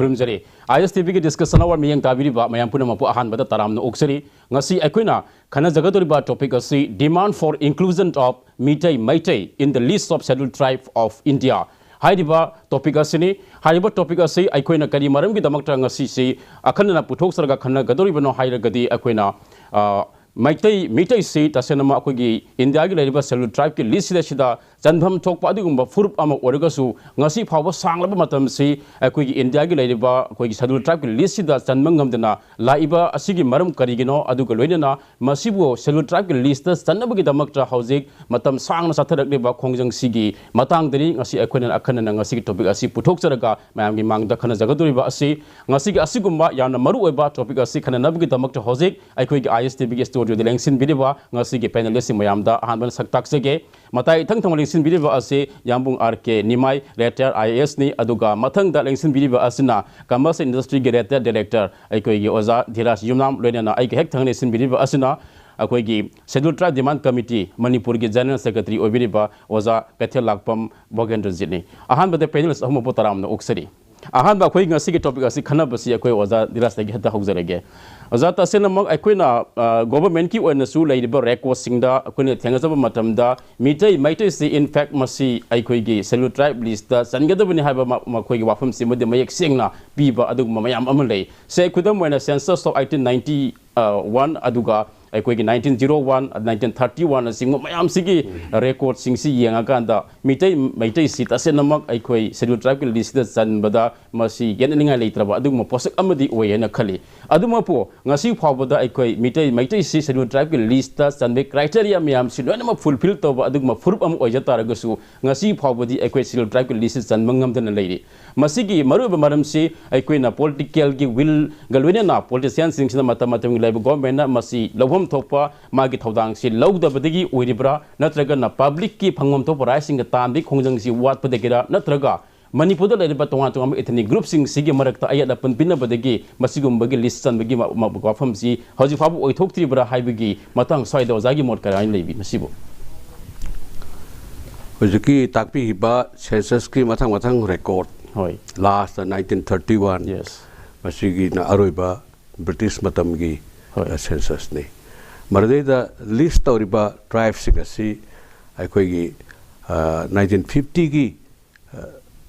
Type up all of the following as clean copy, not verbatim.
खुरुमजरी ISTV की discussion और मियंग ताबिरिबा मयाम पुनमपु अहानबदा तरामना ओक्सरी ngasi aikoina khana jagadoriba topic asi demand for inclusion of Meitei in the list of scheduled tribe of India haidiba topic asini haiba topic asi aikoina kari maram gi damakta ngasi si akhanna puthok sarga khana gadoriba no hairagadi aikoina Meitei si tasenama akogi India gi leriba scheduled tribe ki list sida janbam thokpa adigumba furup ama oragasu ngasi phawba sanglaba matam si akogi India gi leriba akogi scheduled tribe ki list sida janmangamdana laiba asigi maram karigino aduga loinana masibu scheduled tribe ki list ta sanabagi damakta hojik matam sangna satharakliba khongjang sigi matangdari ngasi akoina akhana ngasi ki topic asi puthok saraga mayam gi mangda khana jagadoriba asi ngasi gi asigumba yana maru oiba topic asi khana nabagi damakta hojik akogi ISTV gi studio de lengsin bidiba ngasi gi panelist mayamda hanban saktak sege matai thang thang lengsin bidiba ase yambung RK Nimai retired IAS ni aduga mathang da lengsin bidiba asina commerce industry gi retired director aikogi oza Dhiras Yumnam loinana ai hek thang lengsin bidiba asina akogi scheduled tribe demand committee Manipur gi general secretary obiriba oza Pethel Lakpam Bogendra jini ahan bade panelist ahmo potaram na oksari ahan ba khoi ngasi gi topic asi khana basi akoi oza Dhiras gi hata haujarege oza tasena mak akoina government ki oina su leiba record singda akoina thengajaba matamda Meitei si in fact masi aikoi gi scheduled tribe list da sangadabani haiba makhoi gi wafam si mode mayek singna piba aduguma mayam amalei se khudam oina census of 1891 aduga aikogi 1901 1931 sing mayam sigi record sing si yenga kanda Meitei si tasenamak aikoi scheduled tribe ki list da sanbada masi yeninga leitraba aduguma posak amadi oyena khali aduma po ngasi phawbada aikoi Meitei si scheduled tribe ki list da sanbe criteria mayam si loinama fulfill toba aduguma furup am oija taragasu ngasi phawbadi aikoi scheduled tribe ki list sanmangam dana leiri masigi maruba maram si aikoi na political gi will galwena na politicians sing na matamatam gi laiba government na masi lobham thokpa magi thodang si lawdabadagi oiribra natraga na public ki phangom thokpa raising tambi khongjang si wat padegira natraga Manipur da leriba tonga tonga ethnic group sing sigi marakta ayada panpina badagi masigum bagi list san bagi wafam si hoji fabu oithok tribra haibagi matang soida ozagi mot karai lebi masibo hojiki takpi hiba census ki matang record hoi last 1931 yes masigi na aroiba British matam gi census ni Maradeda list tauriba tribes sigasi aikoigi 1950 gi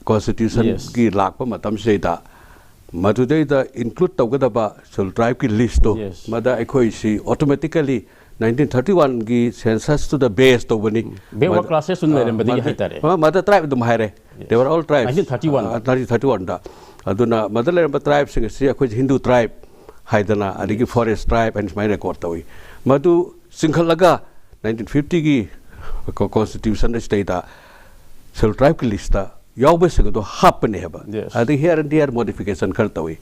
constitution gi lakpa matam seida madudeda include tawgadaba sul tribe ki list to mada aikoi si automatically 1931 gi census to the base to bani bewa classes sun lerem badi haitare mada tribe dum haire they were all tribes 1931 da aduna mada lerem tribe sigasi aikoi Hindu tribe haidana adigi forest tribe and my record tawi madu singhalaga 1950 gi constitution state da cell tribe ki list da yawbe sigado hapne haba adi here and there modification kartawi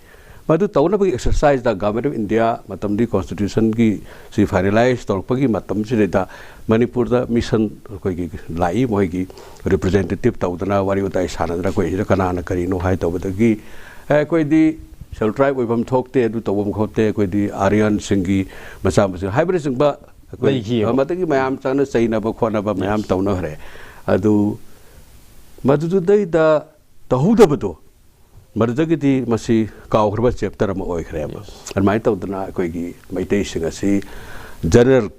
madu tawna bagi exercise da government of India matamdi constitution gi si finalize torpagi matam si da Manipur da mission koi gi lai moi gi representative tawdana wari utai sanadra koi kana na kari no hai tawdagi koi di Shall tribe with them talk there to Tom Hote with the Aryan Singi, Masam, hybrid sing but Mataki Mayam Sana say never Kwanaba Mayam Townore. Adu Madu day the Hudabado. Madagiti Masi Kaurba chapter of Oikrab. And my Tawdana Koigi, Meitei Singasi, general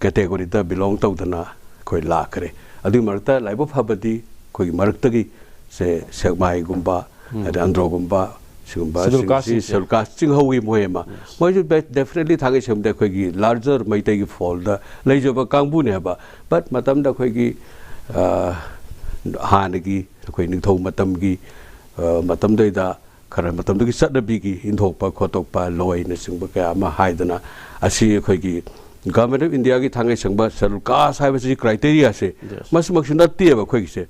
category that belong to the Koi Lakre. Adu Marta, Life of Habadi, Koi Martagi, say Segmai Gumba, and Andro Gumba. Scheduled casting how we moema. Why you bet definitely Tagish him the Quigi larger Meitei fall the Laser of a Kambu neba, but Matam da Quigi Hanagi, Queen to Matamgi, Matam de da Karamatam to set the biggie in Hopa, Kotopa, Loy, in a Simbaka, Haidana, I see a Quigi. Government of India Tangish, but scheduled cast have a criteria say. Must not tear a quick say.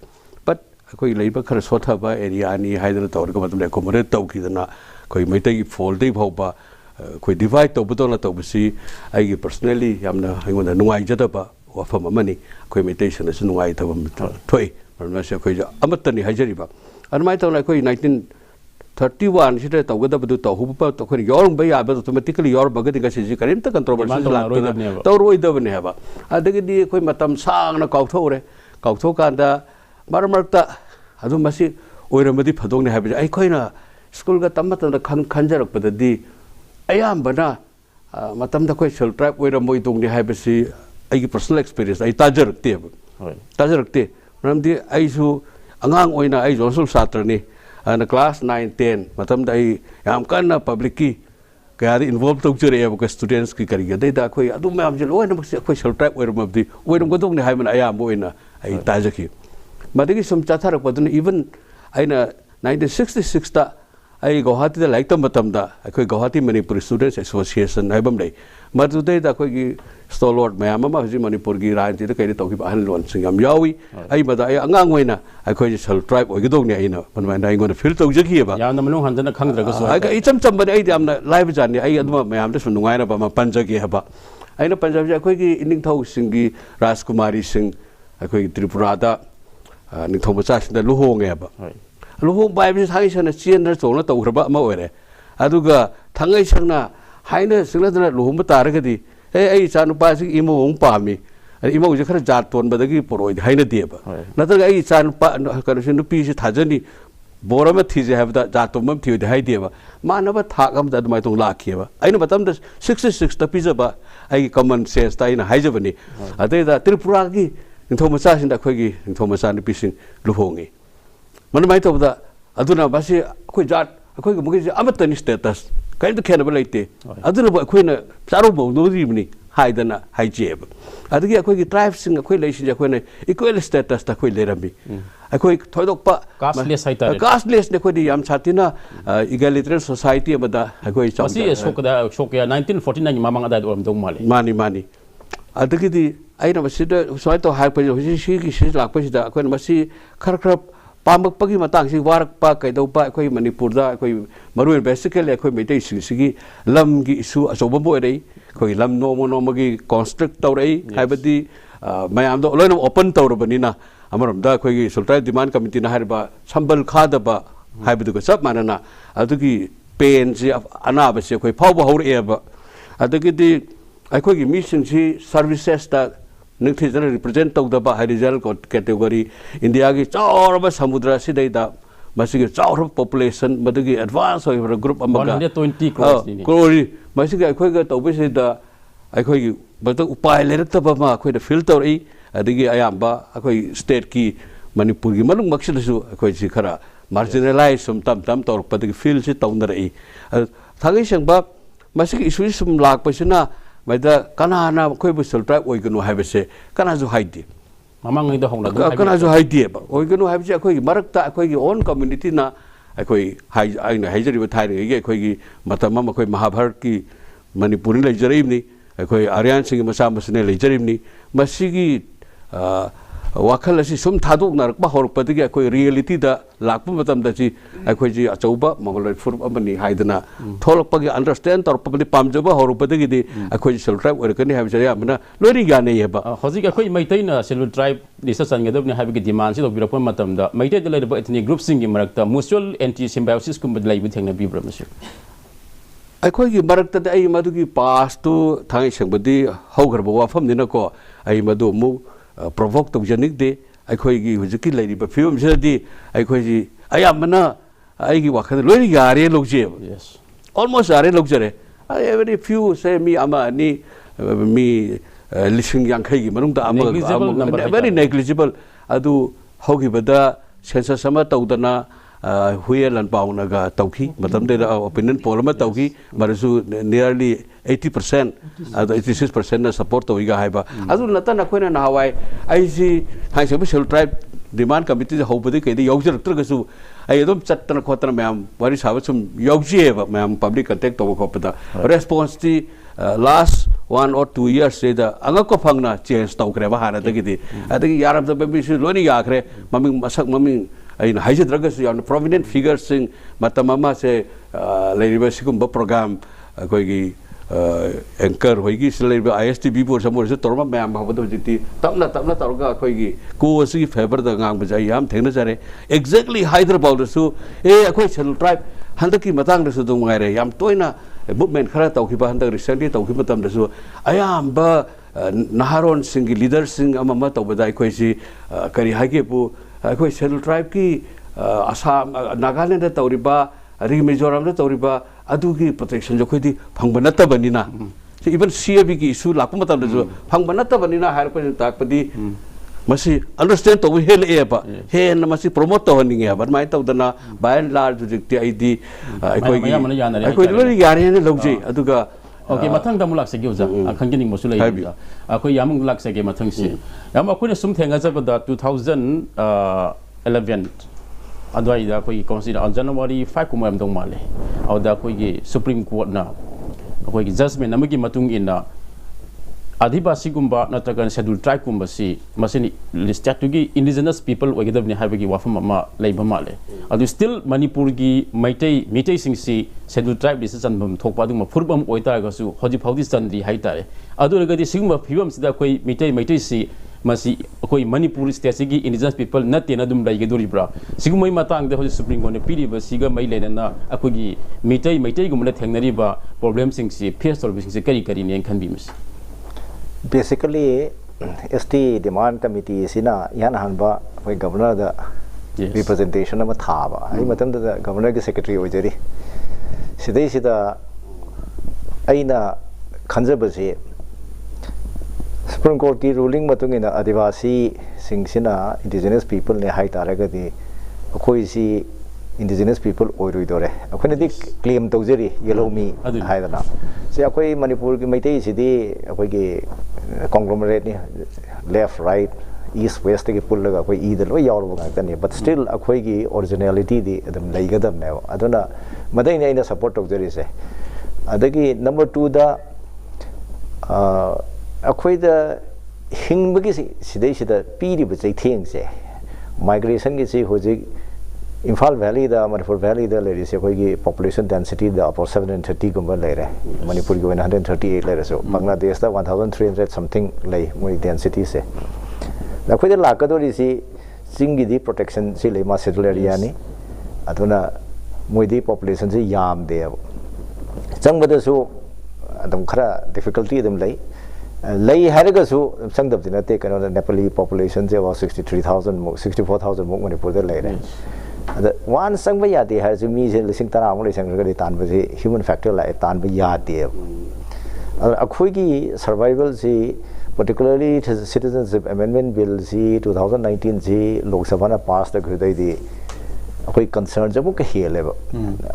Koi labor kar sota ba area ni haidana tawr ko matam le accommodate taw kidana koi Meitei fold dei bhauba koi divide taw budona taw bisi ai personally yamna ingona nuai jada ba wafam amani koi Meitei sana nuai tawam thoi marna se koi amatani hajari ba anmai taw la koi 1931 sida tawgada badu taw hupa to koi yor ba ya ba automatically yor bagadi ga siji karim ta controversy la taw roi da bane ba adagi di koi matam sang na kautho kanda Maramarta, I don't must oiramadi padong have I coin school का तम मतम खंजरक पददी अयाम्बना मतम द कोई सेल ट्राइब ओइरमोइ दोंगनि हाइबसि आइगी पर्सनल एक्सपीरियंस आई ताजरकते मरमदि आइसु अंगांग ओइना आई जोसल छात्रनि क्लास 9 10 मतम द आई याम कन्ना पब्लिक की क्या इन्वॉल्व तौजरे अब स्टूडेंट्स की करिए देदा अखोई अदु मैम जे लोइन मक्से अखोई सेल ट्राइब ओइरमबदि ओइरम गदोंनि हाइमन अयाम ओइना आई ताजकी मदगी सम चाथारक पदुन इवन आइना 1966 ता आई गुवाहाटी दा लाइक तम अखोई गुवाहाटी मणिपुर स्टूडेंट्स एसोसिएशन हाइबम लै मदुदै दा अखोई स्टॉलवर्ड मैम अमा हजि मणिपुर की राजनीति कई तौकी अहल लोन सिंग हम यावी आई मदा आई अंगांग ओइना अखोई सेल ट्राइब ओइगदोंनि आइना मनमाइना आइगोन फील तौजखिबा याम नमनु हंदना खंगद्रगसु आई चम चम आई यामना लाइव जानि आई अदमा मैम दस नुंगाइना बा पंजगे हबा आइना पंजाब जे अखोई की निंगथौ सिंगी राजकुमारी सिंह अखोई त्रिपुरा दा निंगथौ मचा सिंदा लुहोंगे हबा लुहों बाइबि थांगै सना चेन चोंना तौखरबा अमा ओइरे अदुगा थांगै संना हाइना सिंगलदना लुहोंबा तारगदि ए चानुपासी इमों पामी इमों जे खर जात तोनबदगी पोरोइद हाइना देबा नतर आई चानुपा कनसे नुपी से थाजनी बोरम थीजे हाबदा जातोम थीद हाइ देबा मानब थाकम ददमाइ तो लाखिबा आइना मतम द 66 त पिजबा आई कॉमन सेंस ताइना हाइजबनी अतेदा त्रिपुरा की निथो मचा सिंदा खोगी निथो मचा नुपीसिंग लुहोंगे मनमाइ तोबदा अदुना बासी अखोइ जात अखोइ मुगे अमतनी स्टेटस कहीं खेनब लेते अखोना चारोब नोरीबनी हाइदना हाइजेब अदगी अखोई ट्राइब्सिंग अखोई लेसिंग अखोने इक्वल स्टेटस ता अखोई लेरमी अखोई थोइदोकपा कास्टलेस ने अखोई याम साथिना इगैलिटरियन सोसाइटी अबदा अखोई मसी सोकया 1949 मामंग अदा ओरमदों माले मानी अदगी आइना मसिदा सोइ तो हाइ पजो हिसि की सिस लाकपसिदा अखोन मसी खर पामकपगी मतंग सि वारकपा कैदौपा अखोई मणिपुरदा अखोई मरुन बेसिकली अखोई मेटै सिगी लमगी इशू अचौबा बोरै अखोई लम नोमगी कॉन्स्ट्रक्ट तौरई हाइबदी मयाम दो लोइन ओपन तौरबनिना अमरमदा अखोई सुल्तान डिमांड कमिटी ना हारिबा संबल खादबा हाइबदुगा सब मानना अदुगी पेन से अनाब से अखोई फावबा हौरेबा अदुगी अखोई मिसिंग सि सर्विसेस ता निथीजन रिप्रेजेंट तौदबा हाइरिजल कैटेगरी इंडिया की चौरब समुद्र सिदैदा मसिगे चौरब पॉपुलेशन मदुगी एडवांस होइबा ग्रुप अमगा 120 crores मसिगे अखोइगा तौबसिदा अखोइगी बत उपाय लेरतबा मा अखोइदा फिल तौरई अदगी अयाम्बा अखोइ स्टेट की मणिपुर की मनुंग मक्सिदसु अखोइ सि खरा मार्जिनलाइज सम तम तौरपदगी फिल से तौनरई थागै संबा मसिगे इशु सम लाकपसिना मैदा कनाना कोई सेल ट्राइब ओइगनु हाइबसे कनाजु हाइदि ममंगैदा होंगना कनाजु हाइदिबा ओइगनु हाइबसे अखोइ मरकता अखोइ ओन कम्युनिटी ना अखोइ हाइ आइना हाइजरिबा थाइरगे अखोइ मतम अखोइ महाभारत की मणिपुरी लेजरिबनी अखोइ आर्यन सिंह मसा मसने लेजरिबनी मसिगी वाखल असि सुम थादोकनारकबा हौरकपदगी अखोइ रियलिटी दा लाकपा मतम दची अखोइ जी अचौबा मंगलोइ फुर अमनि हाइदना थोलकपगी अंडरस्टैंड तौरपबदि पामजबा हौरकपदगी दि अखोइ सेल ट्राइब ओरकनि हाइबसे यामना लोरि गाने हेबा हजिक अखोइ मैतैना सेल ट्राइब दिसा चनगदबनि हाइबगी डिमांड सि दोबिरपा मतमदा मैतै द लेरबा एथनिक ग्रुप सिंग की मरकता म्यूचुअल एंटी सिम्बायोसिस कुम लैबि थेंगना बिब्रा मसि अखोइ मरकता आई मदुगी पास तो थांगै संबदि हौगरबा वाफम निनको आई मदु मु प्रोवोक तौजनिकदे अखोइगी हुजिकी लैरिबा फिल्म सिदि अखोइजी अयामना आइगी वाखन लोइ यारे लोगजे ऑलमोस्ट यारे लोगजरे वेरी फ्यू से मी अमा नि मी लिसिंग यांखैगी मनुंगदा अमा वेरी नेग्लिजिबल अदु हौगिबदा सेंसस अमा तौदना हुए लनपाउनगा तौखी मतमदे ओपिनियन पोल अमा तौखी मरसु नियरली 80% 86% ना सपोर्ट तौइगा हाइबा अदु नतन अखोइना नावाई आइसी हाइसब सेल ट्राइब डिमांड कमिटी हौबदि कैदि यौजरक्त्रगसु आई एकदम चत्तन खोतन मैम वारी साब सुम यौजिएबा मैम पब्लिक कंटेक्ट तौ खोपदा रेस्पॉन्स ती लास्ट 1 or 2 years से दा अंगको फंगना चेंज तौखरेबा हानदगिदि अदगी यारब दबबिसु लोनि याखरे ममिंग मसक ममिंग अइन हाइजद्रगसु यान प्रोमिनेंट फिगर्स सिंग मतममा से लेरिबा सिकुम प्रोग्राम कोइगी एंकर होगी सिलेब ISTB बोर समोर से तोरमा ma'am हबदो जिति Tamanna तौरगा अखोइगी Kosi favour the गांग बजाय याम थेंगना जारे एक्जेक्टली हैदराबाद सु ए अखोइ सेल ट्राइब हंदकी मतंग दसु दो गाइरे याम तोइना मूवमेंट खरा तौखिबा हंदक रिसेंटली तौखिबा तम दसु अयाम्बा नहारोन सिंग लीडर सिंग अममा तौबदा अखोइसी करि हाइगे पु अखोइ सेल ट्राइब की असम नागालैंड तौरिबा ꯑꯗꯒꯤ ꯃꯤꯖꯣꯔꯥꯝꯗ ꯇꯧꯔꯤꯕ ꯑꯗꯨꯒꯤ ꯄ꯭ꯔꯣꯇꯦꯛꯁꯟꯁꯨ ꯑꯩꯈꯣꯏꯗꯤ ꯐꯪꯕ ꯅꯠꯇꯕꯅꯤꯅ इवन सीएबी इशू लाप फंग नत्तबनीना ताकपदी मसी अंडरस्टैंड तब हेलेब हेन मसी प्रमोट तौहनिंगे अदुमाय तौदना बाय एंड लार्ज हुजिक्ति आइदी अखोई यारे लौजे अदुगा ओके मथंग दमु लाक्से गे उजा खंगिनिंग मसु लೈ अखोई यामंग लाक्से गे मथंग से याम अखोई सुम थेंगा जबदा 2011 अदवाइदा अखोई काउंसिल जनवरी 5 कुमाम दong माले औदा अखोई गे सुप्रीम कोर्ट ना अखोई गे जजमेंट नमगी मतुंग इना आदिवासी गुम्बा नत्रगन शेड्यूल ट्राइब गुम्बासी मसिनी स्टेटुगी इंडिजिनस पीपल ओगेदबनि हाबगी वाफम अमा लैब माले अदु स्टिल मणिपुर की मीटै सिंगसी शेड्यूल ट्राइब दिस चनबम थोकपा दुम फुरबम ओइतागसु होजि फाउदि चनदि हाइतारे अदु रगदि सिगुम फिबम सिदा कोई मीटै सी मसी कोई मणिपुर स्टेट की इंडिजिनस पीपल नते नदुम लैगदुरिब्रा सिगुमै मतांग दे होजि सुप्रीम कोर्ट ने पीरिबा सिगा मै लेना अखोगी मीटै गुमना थेंगनरिबा प्रॉब्लम सिंगसी फेस तौरबि सिंगसी करी करी ने खनबिमस basically ST demand committee sina yan hanba hoi governor da representation ama thaba ai matam da governor ki secretary ojari sidai sida aina khanjaba se supreme court ki ruling matung ina adivasi sing sina indigenous people ne hai taraga di akoi si indigenous people oirui dore akhone di claim tawjeri yellow me haidana se akoi manipur ki meitei sidi akoi ki conglomerate ni left right east west ki pull laga akoi either lo yaw ba ngani but still akoi ki originality di adam laigadam ne aduna madai ne ina support tawjeri se adagi number 2 da akoi da hingbagi sidai sida piri ba chai theng se migration ki si hoji Imphal Valley da Manipur Valley da lady se koi population density da about 730 gumba lai re Manipur ki 138 lai re so Bangladesh da 1300 something lai moi density se la koi da lakadori si singi di protection si lai ma schedule area ni aduna moi di population si yam de chang bada su adum khara difficulty adum lai haraga su sangdab dina te kano Nepali population se about 64000 mo Manipur da lai re one sang ba yati har ju mi je lising tara mo lisang ga tan ba ji human factor la tan ba yati akhoi ki survival ji particularly citizenship amendment bill ji 2019 ji lok sabha na pass da gudai di akhoi concern jabu ka hele ba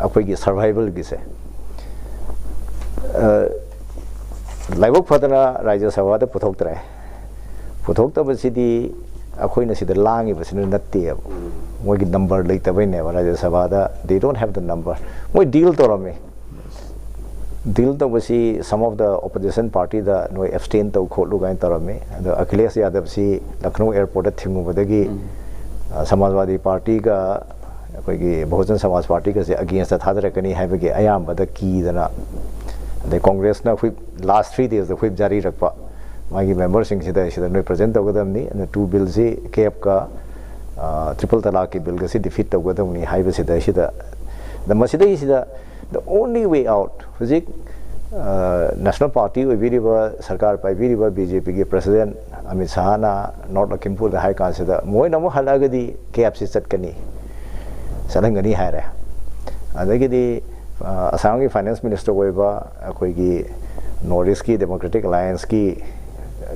akhoi ki survival gi se laibok phatana rajya sabha da puthok trai puthok ta ba si di akhoi na sida langi ba sinu natte moi ki number laita bai ne Rajya Sabha da they don't have the number moi deal to rame deal to basi some of the opposition party da no abstain to kholu gain to rame the Akhilesh Yadav si Lucknow airport thingu badagi Samajwadi party ka koi ki Bahujan Samaj party ka se against thadra kani have ge ayam bada ki dana the Congress na last 3 days the whip jari rakpa magi members sing sida no present to gadam ni and two bills si cap ka triple talaq ki bill gasi defeat to gadam ni high sida sida the masida sida the only way out physic national party we viriba sarkar pai viriba BJP ki president Amit Shah na not Lakhimpur the high council moi namo halagadi cap si chat kani salangani haire adagi di Assam ki finance minister oiba koi ki Northeast ki Democratic Alliance ki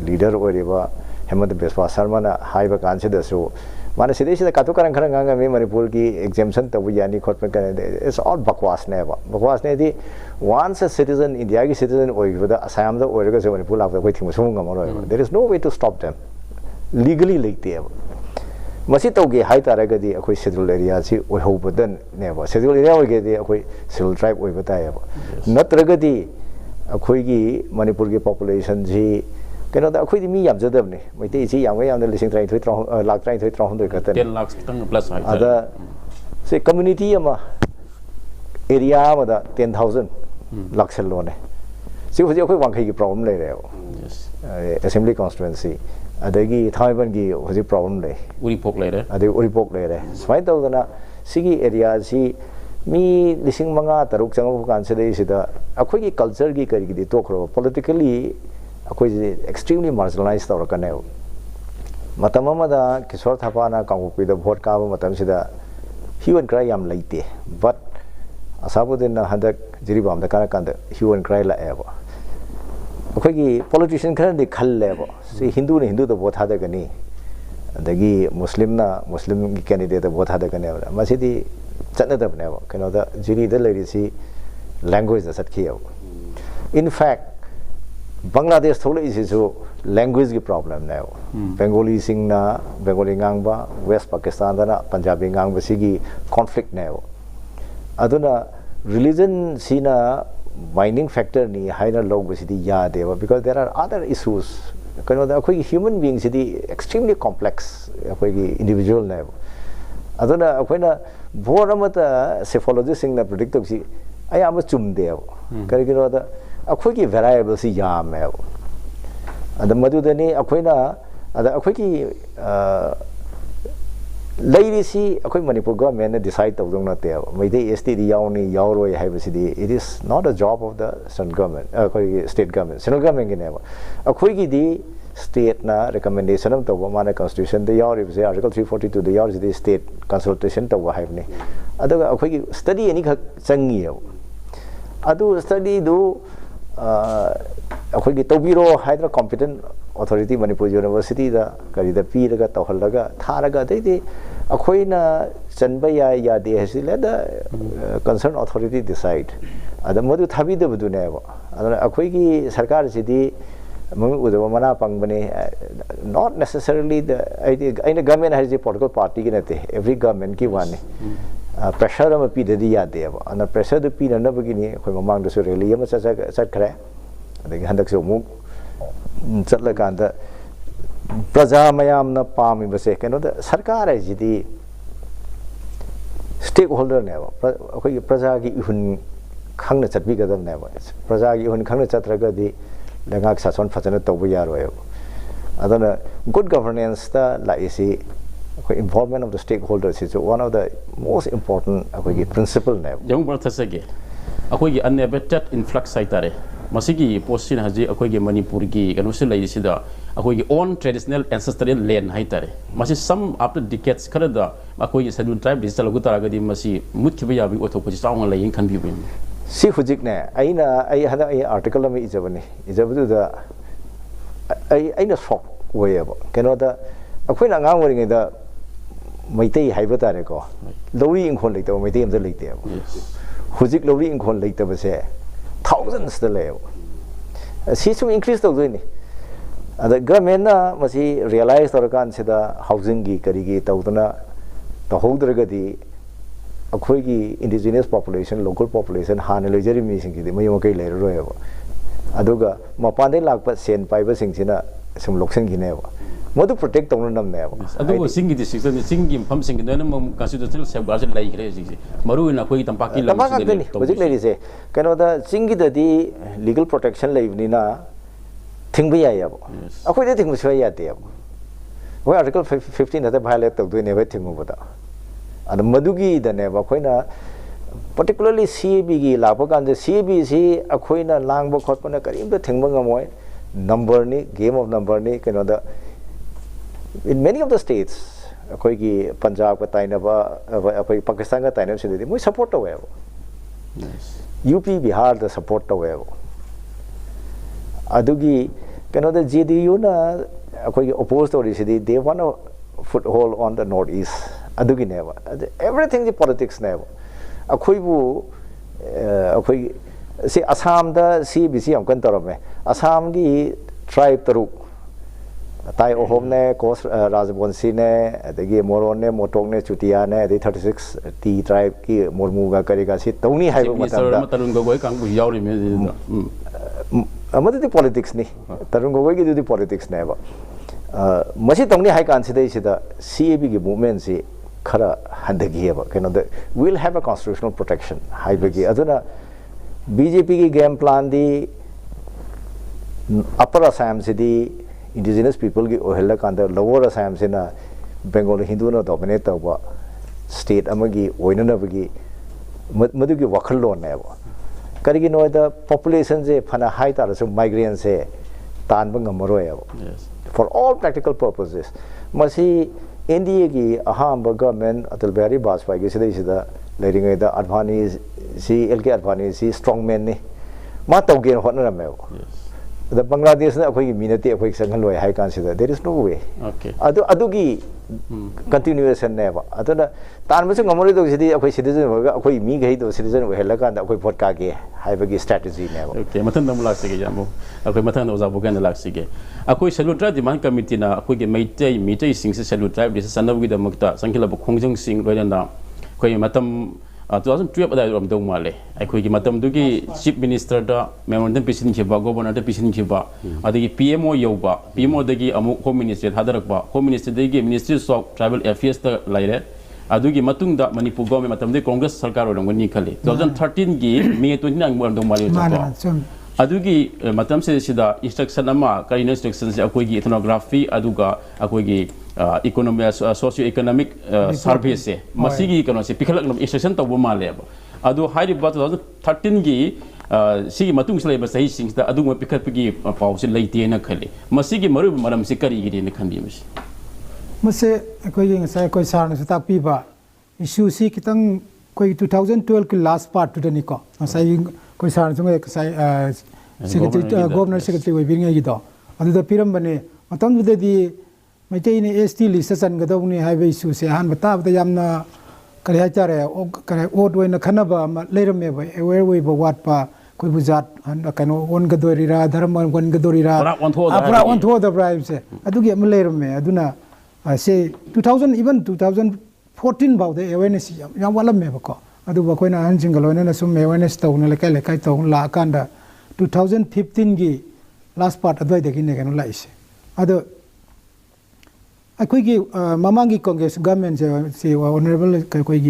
leader oiba Hemant Biswa Sharma na high ba council da so माने सीधे सीधे कातु करन खरन गांगा में मणिपुर की exemption तब यानी खोट में करे इट्स ऑल बकवास ने दी वंस अ सिटीजन इंडिया की सिटीजन ओइबदा असम दा ओइरगा से मणिपुर लाब कोई थिंग सुंग गमरो there is no way to stop them legally लेते है मसी तौगे हाई तारगा दी अखोई शेड्यूल एरिया सी ओइहोबदन ने बा शेड्यूल एरिया ओइगे दी अखोई शेड्यूल ट्राइब ओइबता है नत्रगा दी अखोई की मणिपुर की population ji kena da akhoi mi yam jadab ne Meitei ji yam ga yam de lising 33 lakh 33 ka 10 lakh tang plus hai ada se community ama area ma da 10000 lakh sel lo ne si hoji akhoi wangkhai ki problem le re yes assembly constituency adagi thaiban ki hoji problem le uripok le re ade uripok le re swai taw dana sigi area si mi lising manga taruk chang kan se dei sida akhoi ki culture ki kari ki to khro politically अखोई extremely marginalize तौरकने मतम अमदा किशोर थापा ना कांगुपी the vote काब मतम सिदा hue and cry याम लेते but asabudin handak jiribam da kana kanda hue and cry la ebo akhoi politician khan de khal lebo si hindu ne hindu da vote hada gani adagi muslim gi candidate da vote hada gani masidi chatna da bne kano da jiri da lady si language da sat khiyo in fact Bangladesh thole is so language ki problem na Bengali sing na Bengali ngang ba West Pakistan da na Punjabi ngang ba sigi conflict na aduna religion sina binding factor ni haina log ba sidi ya de because there are other issues kano da koi human beings sidi extremely complex koi individual na aduna koi na boramata psychologist sing na predict to si ayama chum de kari kino da akhoi variables si yam hai ada madu dani akhoi na ada akhoi ki lady si akhoi manipur government ne decide tawdong na te Meitei ST di yauni yauroi hai basidi it is not a job of the central government akhoi state government central government ki ne akhoi ki di state na recommendation am tawa mana constitution de yauri base article 342 de yauri di state consultation tawa hai ne adaga akhoi ki study ani khak changi adu study do akhoi ki tobiro haidra competent authority Manipur University da kari da pi raga tawhallaga tharaga de akhoi na chanba ya de hasile da concerned authority decide ada modu thabi de budu ne ba ada akhoi ki sarkar sidi mami udaba mana pangbane not necessarily the aina government has a political party ki nate every government ki one pressure am pi de ya de ba ana pressure de pi na bagini akhoi mamang da so rally am cha khare adagi handak so mu chatla kanda praja mayam na pami base keno da sarkar ai jidi stakeholder ne ba akhoi praja gi hun khangna chatbi gadam ne ba praja gi hun khangna chatraga di lengak sason phajana tawbu yaroi adana good governance ta la isi involvement of the stakeholders is one of the most important principle ne young brother sage akhoi uninhibited influx saitare masigi postin haji akhoi manipur gi kanusil lai sida akhoi own traditional ancestral land haitare masi some after decades kada akhoi scheduled tribe digital gutara gadi masi mutkiba yabi othopoji chaung lai khan bi bin si hujik ne ai hada ai article me ijabani ijabdu da ai na sok wayaba keno da akhoi na ngang wori da Meitei haiba tare ko lori inkhon leite Meitei am leite hujik lori inkhon leite ba se thousands the level si sum increase to ni ada government na masi realize tor kan se da housing gi kari gi tawdana to hodra di akhoi gi indigenous population local population han lejari mi sing gi mayo kai le ro ya aduga mapan de lak pa sen pai ba sing sina sum loksen gi ne ba modu protect tong nam ne ba adu sing gi decision sing gi pham sing gi na mam constitutional safeguard lai gre ji maru na koi tampaki lam sing ni hojik le se kano da sing gi da di legal protection lai ni na thing bi ya ba akhoi de thing bu ya de ba wa article 15 da violate to ne ba thing bu da ad madu gi da ne ba khoi na particularly CAB gi la ba kan de CAB si akhoi na lang ba khot pa na karim da thing ba ngamoi number ni game of number ni kano da in many of the states akhoi ki Punjab ka taina ba akhoi Pakistan ka taina se de moi support to hai UP Bihar da support to hai adugi kano da JDU na akhoi oppose to ri they want a foothold on the northeast adugi ne ba everything the politics ne ba akhoi bu akhoi se Assam da CBC am kan tarame Assam gi tribe taruk tai ohom ne kos rajbonsi ne adagi moron ne motok ne chutia ne the 36 T tribe ki mormu ga kari ga si tawni hai matam da tarun gogoi kang bu yauri me amadu the politics ni tarun gogoi gi the politics ne ba masi tawni hai kan sidai sida CAB gi movement si khara handagi ba keno the will have a constitutional protection hai bagi aduna BJP ki game plan di upper Assam sidi indigenous people ki ohella kanda lower Assam se na Bengal Hindu na dominate tawa state amagi oinana bagi madu ki wakhal lo na ba kari ki no the population se phana high tar so migrants se tan bang amaro ya for all practical purposes masi NDA ki aham government Atal Bihari Vajpayee ki sida लेरिंगे दा अडवानी सी LK Advani सी strongman ने मा तौगे होनरमे the Bangladesh ना अखोई मिनती अखोई संगल लोय हाई consider there is no way okay अदुगी कंटिन्यूएशन ने बा अदना तान बसे ngomori do sidi अखोई सिटीजन होगा अखोई मी गई दो सिटीजन हेला का अखोई वोट का के हाइबगी स्ट्रेटजी ने बा ओके मथन दम लाक सिगे जामो अखोई मथन ओजा बोगन लाक सिगे अखोई शेड्यूल ट्राइब डिमांड कमिटी ना अखोई के मेइटेई सिंग से शेड्यूल ट्राइब दिस सनबगी दमकता संखिला खोंजंग सिंग लोयना अखोई मतम 2012 अदाय रोम दो माले अखोई की मतम दुगी चीफ मिनिस्टर दा मेमोरेंडम पिसिन खिबा गवर्नर दा पिसिन खिबा अदगी पीएमओ योबा पीएमओ दगी अमु होम मिनिस्टर हादरकबा होम मिनिस्टर दगी मिनिस्ट्री ऑफ ट्राइबल अफेयर्स दा लाइरे अदुगी मतुंग दा मणिपुर गवर्नमेंट मतम दे कांग्रेस सरकार ओरंगनी खले 2013 गी मे 29 मोर दो माले तो अदुगी मतम से सिदा इंस्ट्रक्शन अमा करिनो इंस्ट्रक्शन से अखोई इथनोग्राफी अदुगा अखोई इकोनॉमी सोशियो इकोनॉमिक सर्विस से मसीगी कनो से पिखलक इंस्ट्रक्शन तब माले अदु हाई 2013 गी सिगी मतुंग से लेबा सही सिंग दा अदु पिखलपगी पाउ से लेते न खले मसीगी मरु मरम से करी गी न खंदी मसे कोई ngasa कोई सार ने सता पीबा इशू सी कितंग कोई 2012 के लास्ट पार्ट टू दनी को ngasa कोई सार जुंगे कसai सेक्रेटरी गवर्नर सेक्रेटरी वे बिंगे गी दो अदु द पिरम बने मतम दुदे दी मैतेई ने एसटी लिस्ट सन गदौनी हाइवे इशू से हान बता बता यामना करे हाचारे ओ करे ओट वेन खनबा लेरमे बे एवेर वे बवाट पा कोई बुजात हन कनो ओन गदोरीरा धर्म वन गदोरीरा अपरा ऑन थो द ब्राइब से अदुगी अम लेरमे अदुना से 2000 इवन 2014 बाउ द अवेयरनेस याम वालमे बको अदु बकोइना हन सिंगलोइना न सुम अवेयरनेस तौन लेkai लेkai तौन ला कांदा 2015 गी लास्ट पार्ट अदवाई दगी ने कनो लाइसे अदु अखोई ममांगी कांग्रेस गवर्नमेंट से ऑनरेबल कोई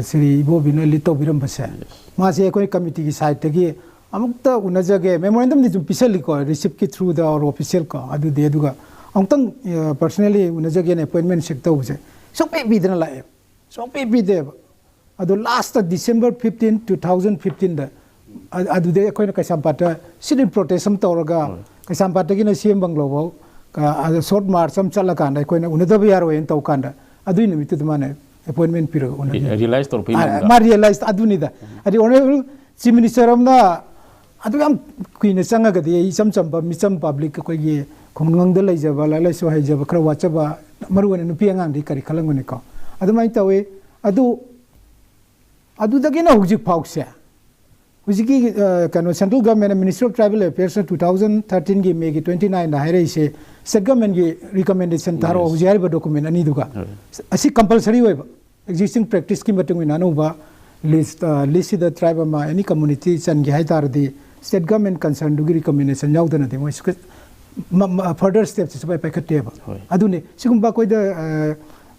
श्री इबोबिन लिटो बिरम बसे मासे कोई कमिटी की साइड तगी अमुक्त उनजगे मेमोरेंडम दि पिसलिको रिसिप्ट की थ्रू द और ऑफिशियल को अदु दे दुगा अमुतंग पर्सनली उनजगे ने अपॉइंटमेंट सेक तौसे सोपे बिदना लाए सोपे बिदे अदु लास्ट डिसेंबर 15 2015 द अदु दे कोई कैसामपाट सिटिंग प्रोटेस्ट तौरगा कैसामपाट की न सीएम बंगलो शॉर्ट मार्च हम चल कांदा कोई उनदब यारो एन तौ कांदा अदुई निमित माने अपॉइंटमेंट पिरो रियलाइज तौर पे मा रियलाइज अदुनिदा अदि ऑनरेबल चीफ मिनिस्टर हमना अदुगम कुइने चंगगदि इचम चंबा मिचम पब्लिक कोई खुंगंग द लेजबा लाइसो हाइजबा खरा वाचबा मरुवन नुपि अंगांदि करि खलंगनि को अदुमाइ तवे अदुदगिना हुजिक फाउसे हुजिकी कनो central government ministry of tribal affairs 2013 की मे की 29 हाइरे से स्टेट गवर्नमेंट की रिकमेंडेशन थारो हुजियारिबा डॉक्यूमेंट अनि दुगा असि कंपलसरी होइबा एक्जिस्टिंग प्रैक्टिस की मतुंग इना नोबा लिस्ट द ट्राइब मा एनी कम्युनिटी सन की हाइतारदि स्टेट गवर्नमेंट कंसर्न दुगी रिकमेंडेशन यावदना दे मोइ फर्दर स्टेप्स से पाइखटेबा अदुने सिगुम्बा कोइ the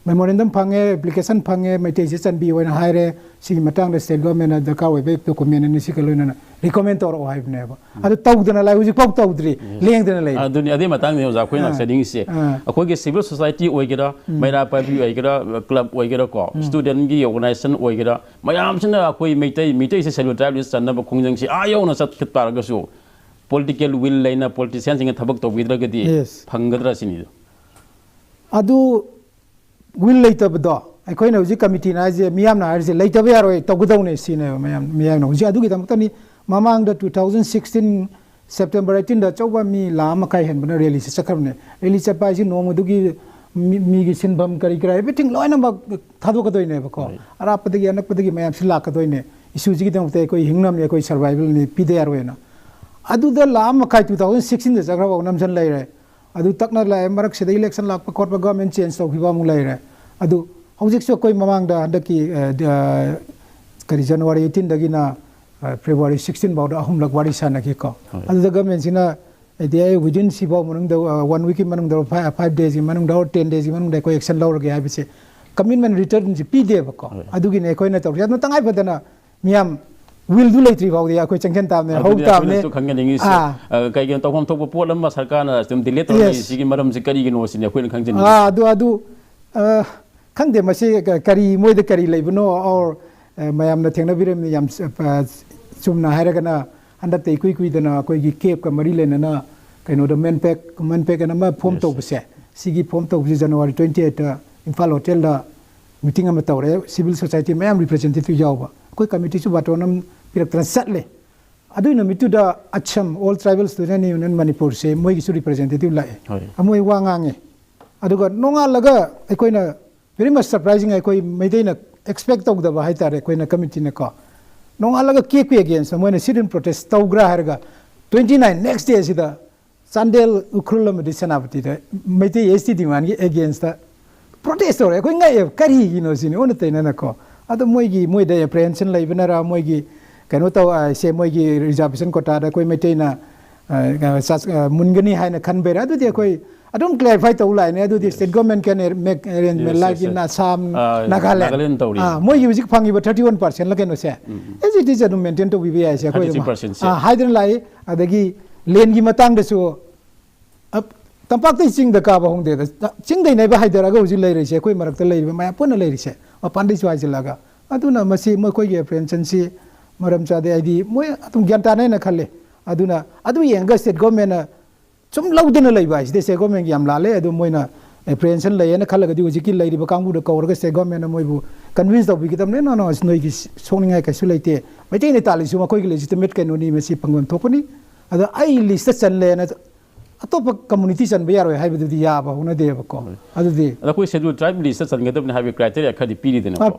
memorandum fungi application fungi मेटे से चनबी होना हाइरे सिगी मतंग स्टेट गवर्नमेंट दरकार होबे डॉक्यूमेंट नि सिकलोना रिकमेंड तौर हाइबनेबा अदु तौदना लाइ हुजि पक तौद्री लेंगदना लाइ अदुनि अदे मतंग ने ओजा खोइना सेडिंग से अखोगे सिविल सोसाइटी ओइगेरा मैरा पाबी ओइगेरा क्लब ओइगेरा को स्टूडेंट की ऑर्गेनाइजेशन ओइगेरा मयाम सिना अखोई मेइटेई से सेल्फ ट्राइब चनब खोंजंग से आयोना सत खित पारगसु पॉलिटिकल विल लेना पॉलिटिशियन सिंग थबक तौबिद्रगदि फंगद्रा सिनि अदु विल लेतबदो अखोइना हुजि कमिटी ना जे मियामना हारजे लेतब यारोय तगदौने सिने मियामना हुजि अदुगी तमतनी ममांग द 2016 सेप्टेम्बर 18 द चौबा मी लाम kai hen bana rally se chakrne rally chapa ji nong dugi mi gi sinbam kari kra everything loina ba thado ka doine ba ko ara padagi anak padagi mayam sila ka doine issue ji gi dam te koi hingnam ne koi survival ni pide yaroina adu da lam kai 2016 da chagra ba namjan lai re adu takna lai marak se election lak pa court ba government change to hiba mu lai re adu hojik so koi mamang da handaki kari January 18 dagi na February 16 about ahum lag wari sana ki ko adu the government sina they within sibo manung da 1 week manung da 5 days manung da 10 days manung da ko action law ge ha bise commitment return ji pi de ba ko adu gi ne ko na to ya no tangai badana miam will do later about the ko changchen tam ne hom tam ne to khang ngi se kai gen to hom to po lam ma sarkar na tum delete to ni sigi maram se kari gi no sin ko khang jen adu khang de ma se kari moi de kari leibno or mayam na thengna biram yam chumna hairagana andak te kui dana koi gi cape ka mari le na kaino the man pack na ma form to bse sigi form to January 28 Imphal hotel da meeting am tawre civil society mayam representative yawba koi committee chu batonam pirak tran satle adu na mitu da acham all tribal student union manipur se moi gi representative lai amoi wangange adu ga nonga laga ekoi na very much surprising ekoi meidei na expect tawda ba hai tare ekoi na committee na ko nonga laga ke against moi na sit in protest tawgra harga 29 next day sida Sandel ukrulam disanapati meitei ST demand against the protest or ko ngai kari gino sini on te na ko ado moigi moida apprehension lai banara moigi kano taw se moigi reservation quota da koi meitei na mungani haina khanber ado de koi adom clarify taw lai ne ado the state government can make arrangement like in Assam Nagaland moigi music phangi 31% la keno se as it is ado maintain to BBI se koi haidan lai adagi len gi matang da su tampak te sing da ka ba hong de sing dei nei ba haidara ga uji lei se koi marak ta lei ba ma pon lei se ma pandai swai se laga aduna masi mo koi ge prevention si maram cha de id mo atum gyan ta nei na khalle aduna adu yeng ga state government na chum lau de na lei ba de se government yam la le adu moina prevention lei na khala ga di uji ki lei ba kang bu da ka ga state government na moi bu convince da bi ki tam ne no noi gi song ngai ka su lei te mai te ne ta li su ma koi gi legitimate ka no ni masi pangwan thopani ada ai list chan le na atop community chan ba yaro hai bu di ya ba huna de ba ko adu de ala koi schedule tribe list chan ngadab na have criteria khadi pi de na ko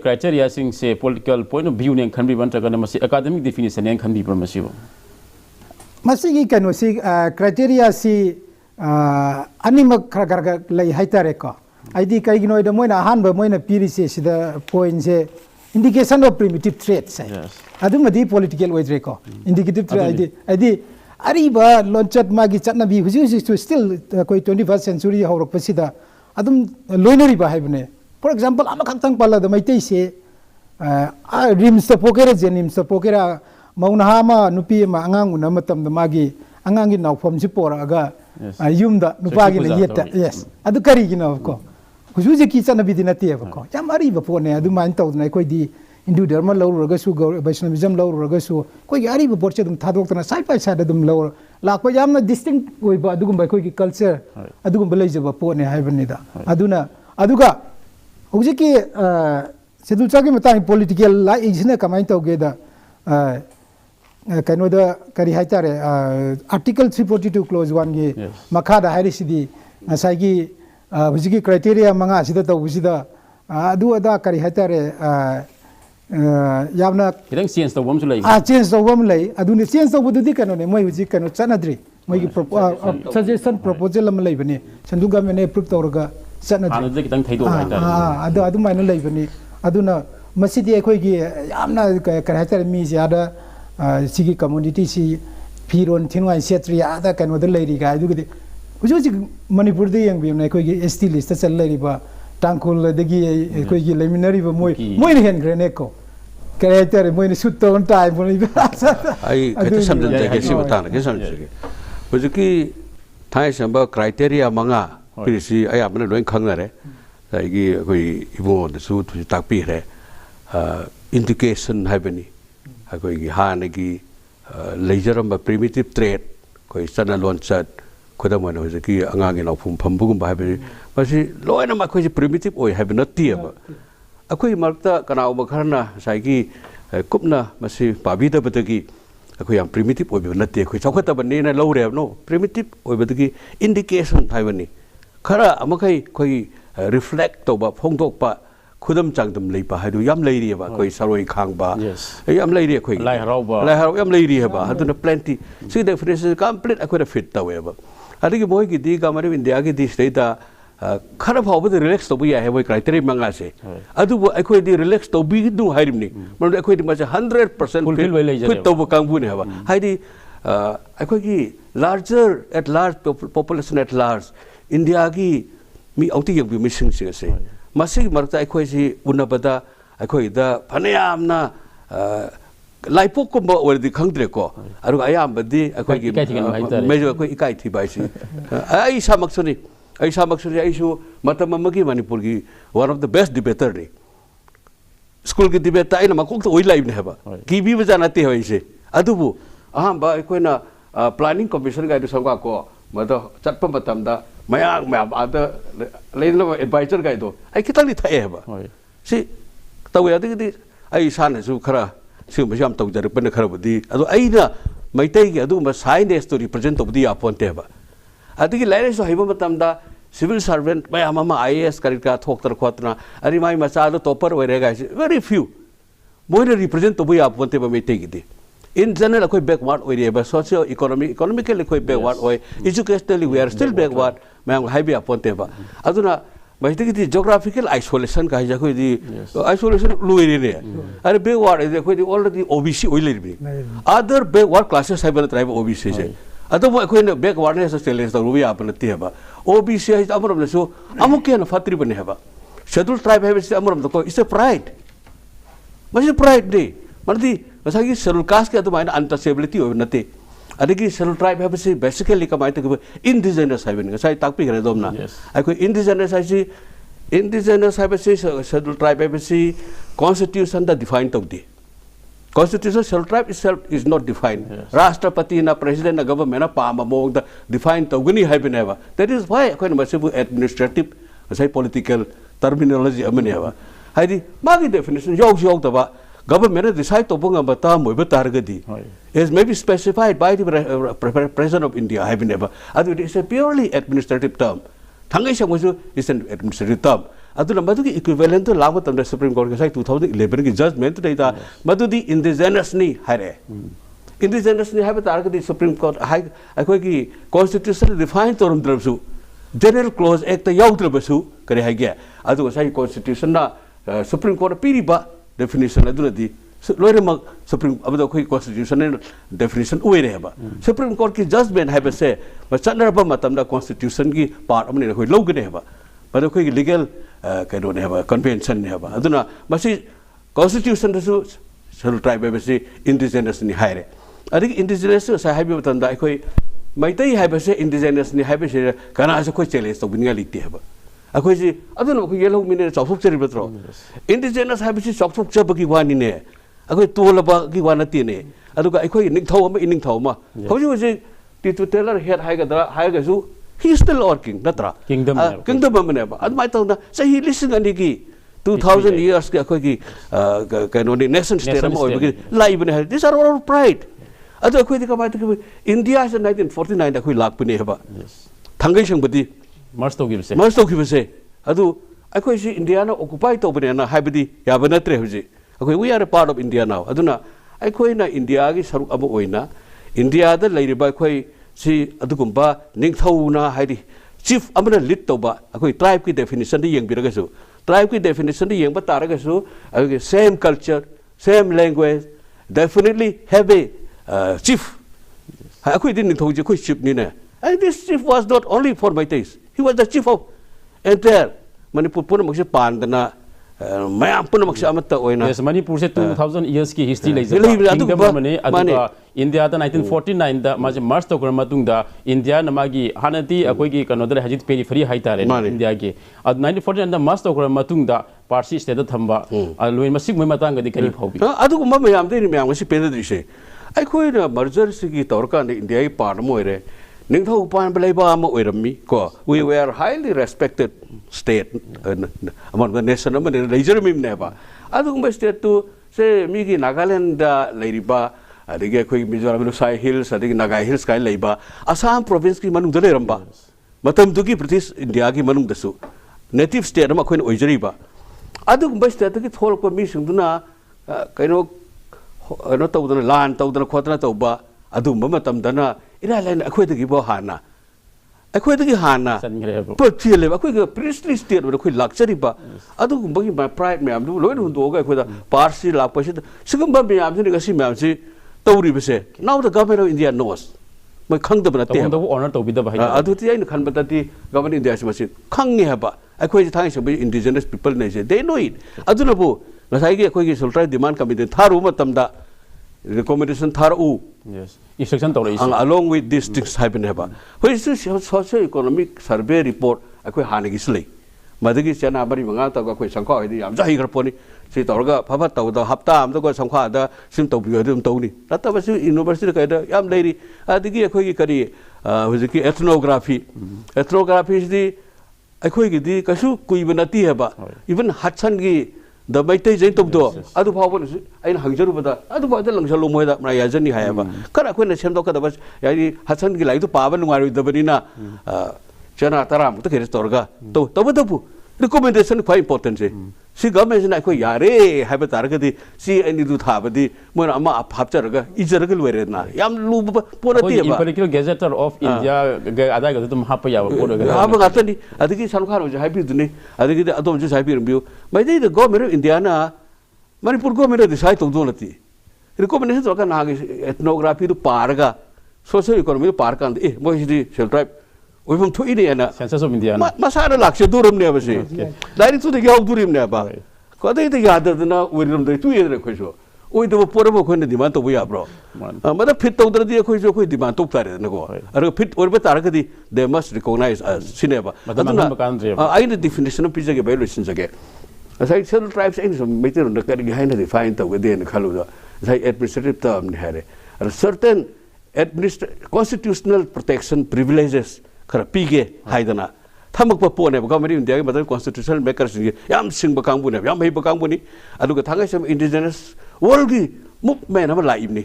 criteria sing se political point of view ne khanbi ban ta kana masi academic definition ne khanbi par masi masi gi kano si criteria si animak khara lai hai tare ko id kai gi noi da moina han ba moina piri se sida point se indication of primitive traits adu madi political way ko indicative trait id ariba launchat magi chatna bi huji still koi 21st century horok pasida adum loinari ba haibne for example ama khantang pala da meitei se rims ta pokera jenim sa pokera mauna ma nupi ma angang una matam da magi angangi naw phom si pora ga yumda nupa gi le yeta yes adu kari gi na ko huji ki chana bi dinati ba ko jam ariba pone adu main taw na koi di Hindu dharma law raga su Vaishnavism law raga su koi ari ba porche dum thadok tana sai pai sa dum law lak pa jamna distinct oi ba adugum ba koi ki culture adugum ba leije ba pone hai bani da aduna aduga hoji ki sedul cha ki mata political la isne kamai taw ge da kano da kari hai tare article 342 clause 1 ge makha da hai sidi sai ki hoji ki criteria manga sida taw sida adu ada kari hai tare yamna kitang change to bom su lai change to bom lai aduni change to bududi kano ne moi uji kano chanadri moi gi suggestion proposal am lai bani sandu government ne approve tawraga chanadri anu kitang thaido hai ta adu mai na lai bani aduna masidi ekoi gi yamna karhatar mi jada sigi community si phiron thinwai setri ada kano da lai ri ga adu gi uji manipur de yang bi na ekoi gi ST list chal lai ri ba tangkul degi ekoi gi leminari ba moi ne hen greneko character moi ne sut on time pun ai kete samjang ja ke si batana ke samjang ke hojiki thai samba criteria manga pirisi ai amna loin khangna re sai gi koi ibo de su tu tak pi re indication haibani koi gi han gi leijaram ba primitive trait koi sana launchat khoda mo na hojiki anga gi nau phum pham bugum ba haibani masi loina ma koi primitive oi haibna ti ba akoi marta kana ob kharna sai gi kupna masi pabi da batagi akoi am primitive oi ba natte akoi chaukhata ban ne na lo re no primitive oi batagi indication thaibani khara amakai koi reflect to ba phongdok pa khudam changdam lei pa haidu yam lei ri ba koi saroi khang ba yam lei ri koi lai harau yam lei ri ba haduna plenty si definition complete akoi fit ta we ba adigi boy gi di ga mari india gi di state khara phau ba relax to bu ya he boy criteria manga se adu bo akoi di relax to bi du hairim ni man akoi di ma 100% fulfill we lei ja to bu kang bu ne ba haidi akoi gi larger at large population at large india gi mi auti yang bi missing se masih marta akoi si unabada akoi da phanayam na laipok ko ba or di khangdre ko aru ayam badi akoi gi mejo akoi ikai thi bai si ai samaksuni ai su matam amagi manipur gi one of the best debater ni school gi debate ai na makok to oi live ne ba ki bi bajana te hoi se adubu aham ba akoi na planning commission ga du samga ko mado chatpa matam da ma'am आदा लेना adviser का दो आई कितना नहीं था ये बा सी तब याद है कि आई सान है सु खरा सी मुझे हम तब जरूर पन्ने खरा बदी अदो आई ना मैतेई के अदो मैं साइंस तो रिप्रेजेंट तो बदी आप बनते बा अदो कि लाइने सो हाइबो मतम दा सिविल सर्वेंट मैं हम IAS करिका थोक तर खोतना अरे माई मचा दो टॉपर वरेगा वेरी फ्यू मोइने रिप्रेजेंट तो बदी आप बनते बा मैतेई की दी in general कोई backward ओरिए बा सोशियो इकोनॉमिकली कोई backward ओए educationally we are still backward मैं हम हाई भी आप बनते बा अदो ना मैतेई की geographical isolation का है कोई दी isolation लुइरे ने अरे backward है कोई दी already OBC ओइले भी other backward classes है बना ट्राइब OBC से अदो वो कोई ने backward ने चैलेंज तो रुई आप बनती है बा OBC है अमरम ने सो अमुके न फत्री बने है बा शेड्यूल ट्राइब है से अमरम तो को इसे प्राइड मजे प्राइड दे मर्दी मसागी शेड्यूल कास्ट के तो मायने अनटचेबिलिटी हो नते अदगी शेड्यूल ट्राइब है से बेसिकली कमाई तो इंडिजिनस है बने साइ ताकपी करे दोमना आई कोई इंडिजिनस है से शेड्यूल ट्राइब है से कॉन्स्टिट्यूशन दा डिफाइन तो दी Constitution shall tribe itself is not defined. Rashtrapati na president na government na pama mo the defined to guni hai bineva. That is why akoy na masibu administrative say political terminology ameneva. Haidi magi definition yok da ba government na decide to bunga bata mo batargadi. Is maybe specified by the president of India hai bineva. Adu it is a purely administrative term. Thangai sangwasu is an administrative term. अदुना मधुकी equivalent तो लागू तमने supreme court के साथ 2011 की judgement तो देता मधुदी इंडिजिनस नहीं हरे इंडिजिनस नहीं है बता रहा कि सुप्रीम कोर्ट हाई अकोई की कॉन्स्टिट्यूशन डिफाइन तो रुम तरफ सु जनरल क्लॉज एक्ट तो याद तरफ सु करे है क्या अदुना साही कॉन्स्टिट्यूशन ना सुप्रीम कोर्ट पीरी बा डेफिनेशन अदुना दी लोरे मग सुप्रीम अब तो कोई कॉन्स्टिट्यूशन ने डेफिनेशन उए रहे बा सुप्रीम कोर्ट की जजमेंट है बसे बस चंद्र बा मतम ना कॉन्स्टिट्यूशन की पार्ट हमने कोई लोग ने है बा but कोई लीगल करो ने है कन्वेंशन ने है अदुना मसी कॉन्स्टिट्यूशन दसु शेड्यूल ट्राइब बसे इंडिजिनस नि हायरे अदिक इंडिजिनस सा हाइबे मतंदा कोई मैतेई हाइबसे इंडिजिनस नि हाइबसे कना से कोई चैलेंज तो बिनिया लिखते है अखोई जी अदुना को येलो मिने चौफुक चरि बत्रो इंडिजिनस हाइबसे चौफुक चबकी वानी ने अखोई तोलबा की वानती ने अदुका अखोई निंगथौ अमा इनिंगथौ अमा हौजी हौजी टिटु टेलर हेड हाइगदरा हाइगसु he is still working natra kingdom amane ba admai tawna sahi listen ani ki 2000 years ke akoi ki kanoni nation state am oi bi lai bane these are our pride adu akoi di kamai to India is 1949 akoi lak bane ba thangai sang badi mars to gi se adu akoi si India na occupy to bane na haibadi ya banatre hoji akoi we are a part of India now aduna akoi na India gi saruk am oina India da lairiba akoi सी अदुगुम्बा निंगथौना हाइदि chief अमना lead तौबा अखोई tribe की definition दि यंगबिरगसु ट्राइब की डेफिनेशन दि यंगबा तारगसु अगे same culture same language definitely have a chief अखोई दि निंगथौ जे खोई चीफ नि ने and this chief was not only for Meiteis he was the chief of entire Manipur पुन मक्से पांदना मैं पुन मक्से अमत ओइना यस मणिपुर से 2000 इयर्स की हिस्ट्री लेजे किंगडम मने अदुगा इंडिया दा 1949 दा माजे मार्च तो कर मतुंग दा इंडिया नमागी हानती अकोई की कनोदर हजित पेरीफेरी हाइतारे इंडिया के 1949 दा मार्च तो कर मतुंग दा पार्सी स्टेट दा थंबा लोइन मसिक मै मतंग गदि करी फाउबी अदुगुम्बा मयाम दे मयाम मसि पेदरिसे अखोई ना मर्जर सिगी तौरका ने इंडिया की पार्ट मोइरे निंगथौ उपान बलेबा अम ओइरम्मी को we were highly respected state among the nation among the legitimate neba adugumba state to say migi Nagaland da leiriba adige khoi Mizoram Sai Hills adige Nagai Hills kai leiba Assam province ki manung dale ramba matam dugi British India ki manung dasu native state ma khoi oijariba adugumba state ki thol ko mi singduna kaino no tawdana land tawdana khotna tawba adugumba matam dana ira line akhoi dagi bo hana अखोई दगी हाना पर थिले अखोई के princely state में अखोई luxury बा अदु गुंबगी मा प्राइड में अदु लोइन हुंदोगा अखोई दा पार्सी लाक पैसे सिगंबा में आम से गसी में से तौरी बसे now the government of India knows मैं खंगदब नते है ऑनर तौबिदा भाई अदु ति आइन खन बताती गवर्नमेंट इंडिया से मसे खंगे है बा अखोई थांग से इंडिजिनस पीपल ने से दे नो इट अदु नबो नसाई के अखोई की सुल्तान डिमांड कमिटी थारु मतमदा recommendation थारु yes instruction to along with these things happen haba which is socio economic survey report akoi hanagi slei madagi chana bari manga ta ko sangkha hidi yam jahi garponi si torga phaba taw da hafta am da ko sangkha da sim taw bi dum taw ni ta ba si university ka da yam leiri adigi akoi kari ꯍꯧꯖꯤꯛꯀꯤ ethnography ꯁꯤꯗꯤ ꯑꯩꯈꯣꯏꯒꯤꯗꯤ ꯀꯩꯁꯨ ꯀꯨꯏꯕ ꯅꯠꯇꯦ ꯍꯥꯏꯕ even Hudsonꯒꯤ the Meitei Jain ꯇꯧꯕꯗꯣ ꯑꯗꯨ ꯐꯥꯎꯕꯅꯁꯨ ꯑꯩꯅ ꯍꯪꯖꯔꯨꯕꯗ ꯑꯗꯨ ꯐꯥꯎꯕꯗ ꯂꯪꯁꯜꯂꯣ ꯃꯣꯏꯗ ꯃꯔꯥ ꯌꯥꯖꯅꯤ ꯍꯥꯏꯌꯦꯕ ꯈꯔ ꯑꯩꯈꯣꯏꯅ ꯁꯦꯝꯗꯣꯛꯀꯗꯕ ꯍꯥꯏꯗꯤ Hudsonꯒꯤ ꯂꯥꯏꯔꯤꯛꯇꯣ ꯄꯥꯕ ꯅꯨꯡꯉꯥꯏꯔꯣꯏꯗꯕꯅꯤꯅ ꯆꯅꯥ 10 ꯈꯦꯔꯦ ꯇꯧꯔꯒ ꯇꯧꯕꯇꯕꯨ recommendation ꯈ꯭ꯋꯥꯏ important ꯁꯦ ꯁꯤ ꯒꯚꯔꯟꯃꯦꯟꯠꯅ ꯑꯩꯈꯣꯏ ꯌꯥꯔꯦ ꯍꯥꯏꯕ ꯇꯥꯔꯒꯗꯤ ꯁꯤ ꯑꯅꯤꯗꯨ ꯊꯥꯕꯗꯤ ꯃꯣꯏꯅ ꯑꯃ ꯍꯥꯞꯆꯔꯒ ꯏꯖꯔꯒ ꯂꯣꯏꯔꯦꯗꯅ ꯌꯥꯝ ꯂꯨꯕ ꯄꯣꯠ ꯅꯠꯇꯦꯕ imperial gazetteer of India ꯑꯗꯥꯏꯒ ꯑꯗꯨꯝ ꯍꯥꯞꯄ ꯌꯥꯕ ꯄꯣꯠ ꯑꯣꯏꯒꯗ꯭ꯔꯥ ꯍꯥꯞꯄ ꯉꯥꯛꯇꯅꯤ ꯑꯗꯒꯤ ꯁꯔꯨꯈꯥꯟ ꯍꯧꯖꯤꯛ ꯍꯥꯏꯕꯤꯗꯨꯅꯤ ꯑꯗꯒꯤꯗꯤ ꯑꯗꯣꯝꯁꯨ ꯍꯥꯏꯕꯤꯔꯝꯕꯤꯌꯨ ꯃꯩꯇꯩꯗ ꯒꯣꯔꯃꯦꯟꯠ ꯑꯣꯐ ꯏꯟꯗꯤꯌꯥꯅ ꯃꯅꯤꯄꯨꯔ ꯒꯣꯔꯃꯦꯟꯠꯅ ꯗꯤꯁꯥꯏꯠ ꯇꯧꯗꯧ ꯅꯠꯇꯦ ꯔꯤꯀꯣꯃꯦꯟꯗꯦꯁꯟ ꯇꯧꯔꯒ ꯅꯍꯥꯟꯒꯤ ethnography ꯄꯥꯔꯒ ꯁꯣꯁꯤꯌꯣ ꯏꯀꯣꯅꯣꯃꯤꯗ ꯄꯥꯔꯀꯥꯟꯗ ꯃꯣꯏꯁꯤꯗꯤ ꯁꯦꯜ ꯇ꯭ꯔꯥꯏꯕ ꯑꯣꯏꯐꯝ ꯊꯣꯛꯏꯅꯦꯅ census of India ꯃꯁꯥꯅ ꯂꯥꯛꯆꯗꯣꯔꯝꯅꯦꯕ ꯁꯤ ꯂꯥꯏꯔꯤꯛꯇꯨꯗ ꯌꯥꯎꯗꯣꯔꯤꯕꯅꯦꯕ ꯑꯗꯩꯗ ꯌꯥꯗꯗꯅ ꯑꯣꯏꯔꯝꯗ꯭ꯔꯦ ꯇꯨꯌꯦꯗꯅ ꯑꯩꯈꯣꯏꯁꯨ ꯑꯣꯏꯗꯕ ꯄꯣꯠ ꯑꯃ ꯑꯩꯈꯣꯏꯅ ꯗꯤꯃꯥꯟ ꯇꯧꯕ ꯌꯥꯕ꯭ꯔꯣ ꯃꯗ ꯐꯤꯠ ꯇꯧꯗ꯭ꯔꯗꯤ ꯑꯩꯈꯣꯏ ꯗꯤꯃꯥꯟ ꯇꯧ ꯇꯥꯔꯦꯗꯅꯀꯣ ꯑꯗꯨꯒ ꯐꯤꯠ ꯑꯣꯏꯕ ꯇꯥꯔꯒꯗꯤ ꯗꯦ ꯃꯁ ꯔꯤꯀꯣꯒꯅꯥꯏꯖ ꯁꯤꯅꯦꯕ ꯑꯗꯨꯅ ꯑꯩꯅ ꯗꯤꯐꯤꯅꯤꯁꯟ ꯑꯃ ꯄꯤꯖꯒꯦ ꯚꯥꯏ ꯂꯣꯏꯁꯤꯟꯖꯒꯦ ꯉꯁꯥꯏ ꯁꯦꯗꯨꯜ ꯇ꯭ꯔꯥꯏꯕꯁ ꯑꯩꯅ ꯁꯨꯝ ꯃꯩꯇꯩꯔꯣꯟꯗ ꯀꯔꯤꯒꯤ ꯍꯥꯏꯅ ꯗꯤꯐꯥꯏꯟ ꯇꯧꯒꯗꯦꯅ ꯈꯜꯂꯨꯗ ꯉꯁꯥꯏ ꯑꯦꯗꯃꯤꯅꯤꯁꯇ꯭ꯔꯦꯇꯤቭ ꯇꯔꯝꯅꯤ ꯍꯥꯏꯔꯦ ꯑꯗ ꯁꯔꯇꯦꯟ constitutional protection privileges खरा पीगे हाइदना थमक पोने गवर्नमेंट इंडिया के मतलब कॉन्स्टिट्यूशनल मेकर्स याम सिंग बकांगबुने याम हेब बकांगबुनी अदुगा थांगा सम इंडिजिनस वर्ल्ड की मूवमेंट हम लाइबनी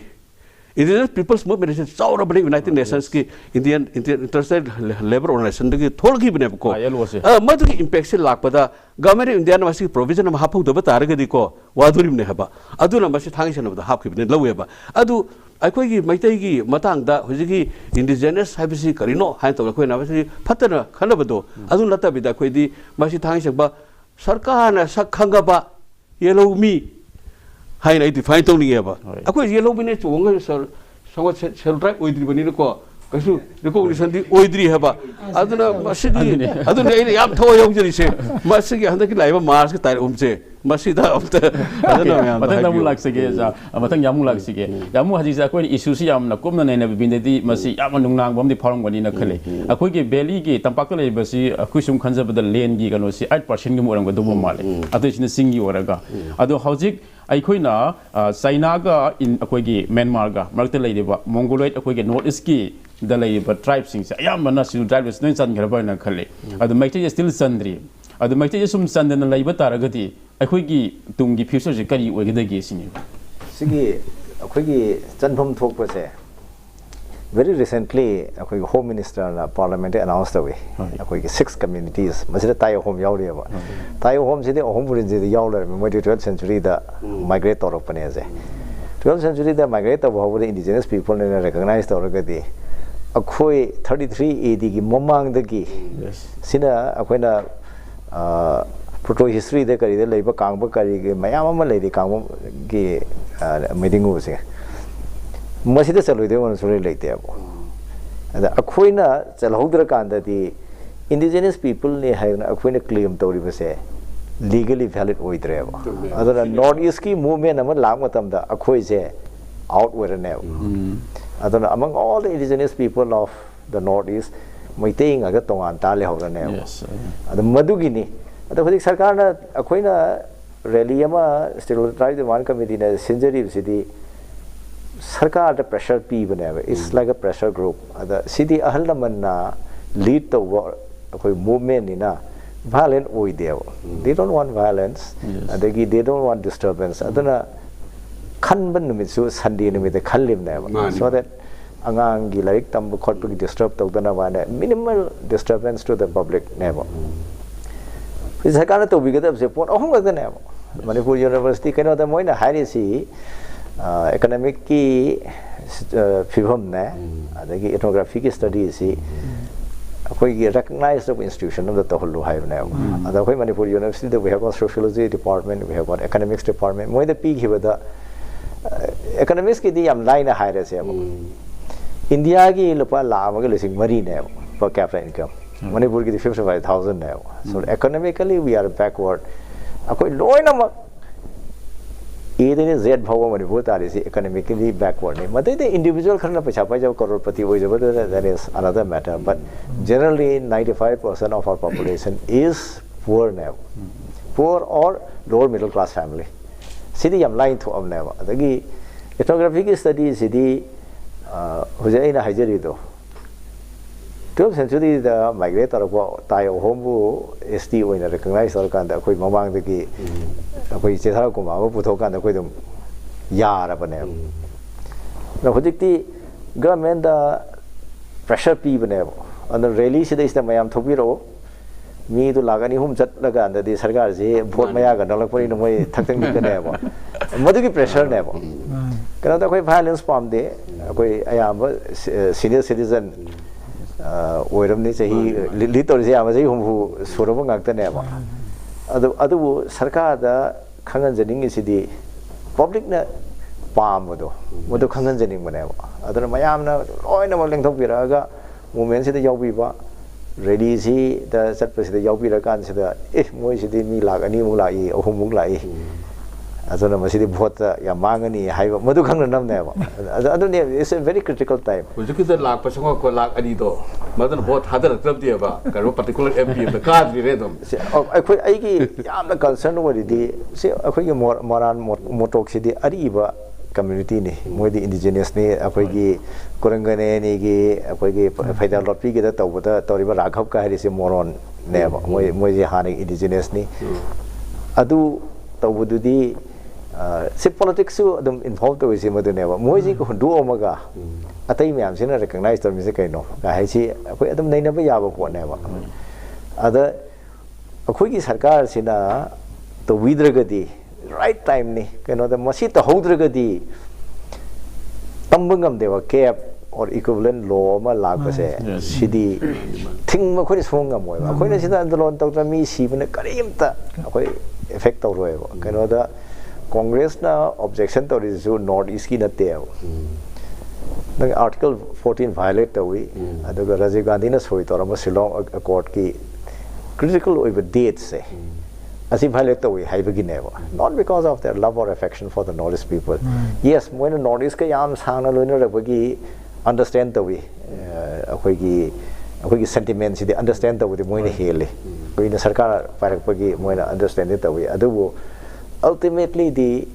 इंडिजिनस पीपल्स मूवमेंट इज चाउर बने यूनाइटेड नेशंस की इंडियन इंटरनेशनल लेबर ऑर्गेनाइजेशन की थोड़की बने को मदु की इंपैक्ट से लापदा गवर्नमेंट इंडिया न मसी प्रोविजन हम हापु दब तारगदी को वादुरिमने हबा अदुना मसी थांगा सनबदा हापखिबने लवेबा अदु अखोई मैतई की मतंग हुजी इंडिजिनस है करीनो है तो फतना खनबदो अदु नतबिदा अखोई मसी थांग सब सरकार सक खंगब येलो मी है डिफाइन तौनीबा अखोई येलो मी ने चोंग संग सेल ट्राइब ओइद्रिबनिको कछु रिकॉग्निशन दी ओइद्रि हबा अदुना मसिगी अदुना एने याम थो यौजरिसे मसिगी हंदकी लाइबा मार्च के तारीख उमसे मसीदा अमत अदुना याम मतंग यामु लागसिगे जा मतंग यामु लागसिगे यामु हजिसा अखोई इशू सी याम न कोमना नेना बिबिनदि मसी याम नुंगनांग बमदि फरंगबनि न खले अखोई के बेली की तंपाक लेबसी अखोई सुम खंजबद लेन की कनोसी 8% गम ओरंग दुबो माले अदुसिन सिंगी ओरगा अदु हौजिक अखोइना चाइना गा इन अखोई की म्यांमार गा मरते लेदेबा मंगोलोइड अखोई के नॉर्थ ईस्ट की दलाइब ट्राइब सिंग से अयामना सिल ट्राइब्स नोइ चनग्रबना खले अदु मैते स्टिल चंद्री अदु मैते सुम चंदन लाइब तारगति अखोइगी तुंगी फ्यूचर से करी ओइगदगे सिनि सिगी अखोइगी चनफम थोकपसे very recently अखोइ होम मिनिस्टर ना पार्लियामेंट अनाउंस तवे अखोइगी 6 कम्युनिटीज मसिदा तायो होम यावरेबा तायो होम सिदे होम बुरिन सिदे यावलर मोइ 12th century दा माइग्रेट तोरपने जे 12th century दा माइग्रेट तब होबदे इंडिजिनस पीपल ने रिकॉग्नाइज तोरगदि अखोई 33 AD की ममांग दगी सिना अखोइना प्रोटो हिस्ट्री दे करी दे लेबा कांगब करी के मयाम अम लेदि कांगब की मीटिंग से मसिदा चलोइदे वन सुरे लेते अब अदा अखोइना चलहौदर कांददि इंडिजिनस पीपल ने हायना अखोइना क्लेम तौरिबसे लीगली वैलिड ओइद्रे अब अदना नॉर्थ ईस्ट की मूवमेंट अम लाग मतमदा अखोइ से out वेरने aduna among all the indigenous people of the northeast Meitei nga tongan ta le horane adu madugini adu hodik sarkar na akoina rally ama stereotype demand committee na sinjari city sarkar the pressure p bane it's like a pressure group adu city ahal naman na lead to akoi movement ni na violent oide they don't want violence adagi they don't want disturbance aduna खनबन नुमिसु Sunday नुमिते खनलिम ने so that angang gi like tam khot gi disturb tawdana wane minimal disturbance to the public never is hakana to bigada se pon ahum ga ne manipur university kano da moina hari si economic ki phibam ne adagi ethnography ki study si akoi gi recognized institution of the tohlu hai ne ada koi manipur university we have got sociology department we have got economics department moi the peak hibada economics ki di am line hai re se India की लुपा लाभ के लिसिंग मरी ने per capita income Manipur की 55,000 ने so economically we are backward अकोई लोई ना मग ये देने Z भाव मणिपुर तारी सी economically backward नहीं मतलब ये individual खरना पैसा पाई जब करोड़पति हो जब तो that is another matter but generally 95% of our population is poor now poor or lower middle class family city am line to am now अदगी ethnography की study city हुजे इन हाइजरी दो 12th century the migrate or tai hombu ST when recognize or can the quick mamang the key we say how come out put on the quiddum yard upon them. The project government the pressure people and the release is the Mayam Topiro me to Lagani home jet lagan the Sargazi, Port Mayaga, don't look for in a way, tucking the never. Mother pressure never. Cannot quite violence from there. I am a senior citizen. Wait he little Yamasi who sort of actor never. Other Sarka the Kangan is the public palm with the Kangan whenever. Other Mayamna, all in a length of Viraga, moments in the Yobiba, ready see the set the Yobira consider if Moisi me like a new Mulai or Humulai. As on a city bought Yamangani, Madukang never. I don't know, it's a very critical time. Was you could like Pasamo Kolak Adido? Mother bought Hadar Clubdiava, a particular MP of the card we read them. I'm the concern over the say, I think more Moran Motok City, Ariba community, more the indigenous, a Pegi, Kurangane, a Pegi, Fidel Lopi, that over the Toriba Rakaka is a moron, never, Moji Hani indigenous. Adu Tawudi. See politics involved with him never. Music who do Omega. At the time, I'm seen recognized the music. I know. I see. They never have never. Other a quick is Harkar Sina the Widragadi. Right time, ni. The Masita Hodragadi. Tumbungam, they were cap or equivalent law, Malagase. City. Think Makois Hongam. According to the Lord Dr. Me, even a Karimta. Effect of the Congress na objection to this Northeast ki na teo. The Article 14 violate the way. The Rajiv Gandhi na soi to rama Shillong Accord ki critical over dates say. As if violate the way, I begin never. Not because of their love or affection for the Northeast people. Yes, when the Northeast ka yam sana lunar rabagi understand the way. Akwegi sentiments they understand the way the moine hele. We in the Sarkar parakpagi moine understand it the way. Adu ultimately the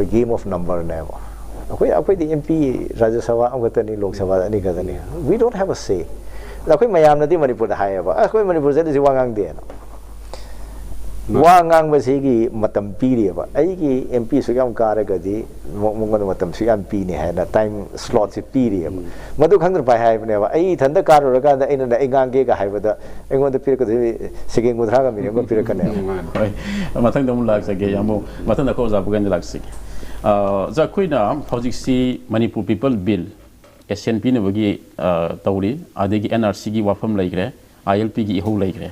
game of number never. The MP Rajya Sabha Amgatani Lok Sabha ani kadani. We don't have a say. Lakoi mayam na di Manipur da haya ba. Akoi Manipur sa di wangang di ano. Wangang ba sigi matam piri ba. Aigi MP sugam karaga di mongon matam sugam pini hai na time slot si piri ba. Madu khangdar pai hai ba. Ai thanda karo raga da ina na ingang ge ka hai ba da. Engon da pir ko sige ngudra ga mi ngo pir ka ne. Matang da mun lag sa ge yamo matang da ko za bugan lag sig. Za koina project si Manipur People Bill SNP ne bagi tawri adegi NRC gi wafam laigre ILP gi ho laigre.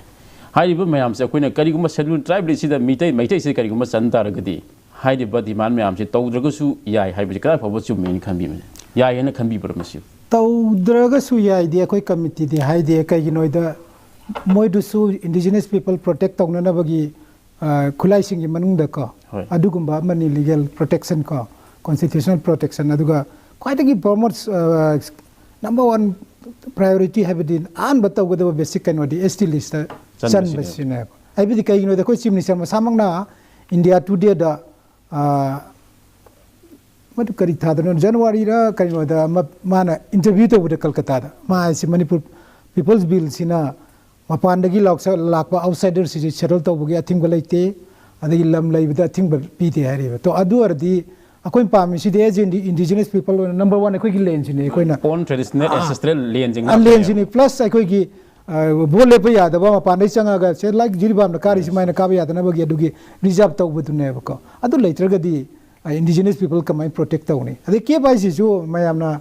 Hairiba mayam se koina kariguma schedule tribe si da Meitei se kariguma santa ragadi. Hairiba demand mayam se tawdraga su yai haibi kra phabu chu min khambi me. Yai na khambi parmasu. Tawdraga su yai dia koi committee di haide kai gi noida moi du su indigenous people protect tawna na bagi khulai sing gi manung da ka adugumba mani legal protection ka constitutional protection aduga quite a promotes number one priority have been and but the basic kind of the ST list san basine I be the kai the ko chim ni sama samang na India today da matu kari tha da January ra kai no da mana interview to with Kolkata da ma si Manipur People's Bill sina mapan dagi lakpa outsiders si settle to bugi athing balai adagi lam lai bida athing pi te hari to adu ardi akoi pam si de indigenous people number 1 akoi gi land sine akoi na own traditional ancestral land jing land sine plus akoi gi bole pa ya da ba mapan dai changa ga se like jiribam na kari simai na ka ya da na bagi adugi reserve to budu ne ba ko adu later ga di indigenous people kamai protect to ne ade ke bai si jo mayam na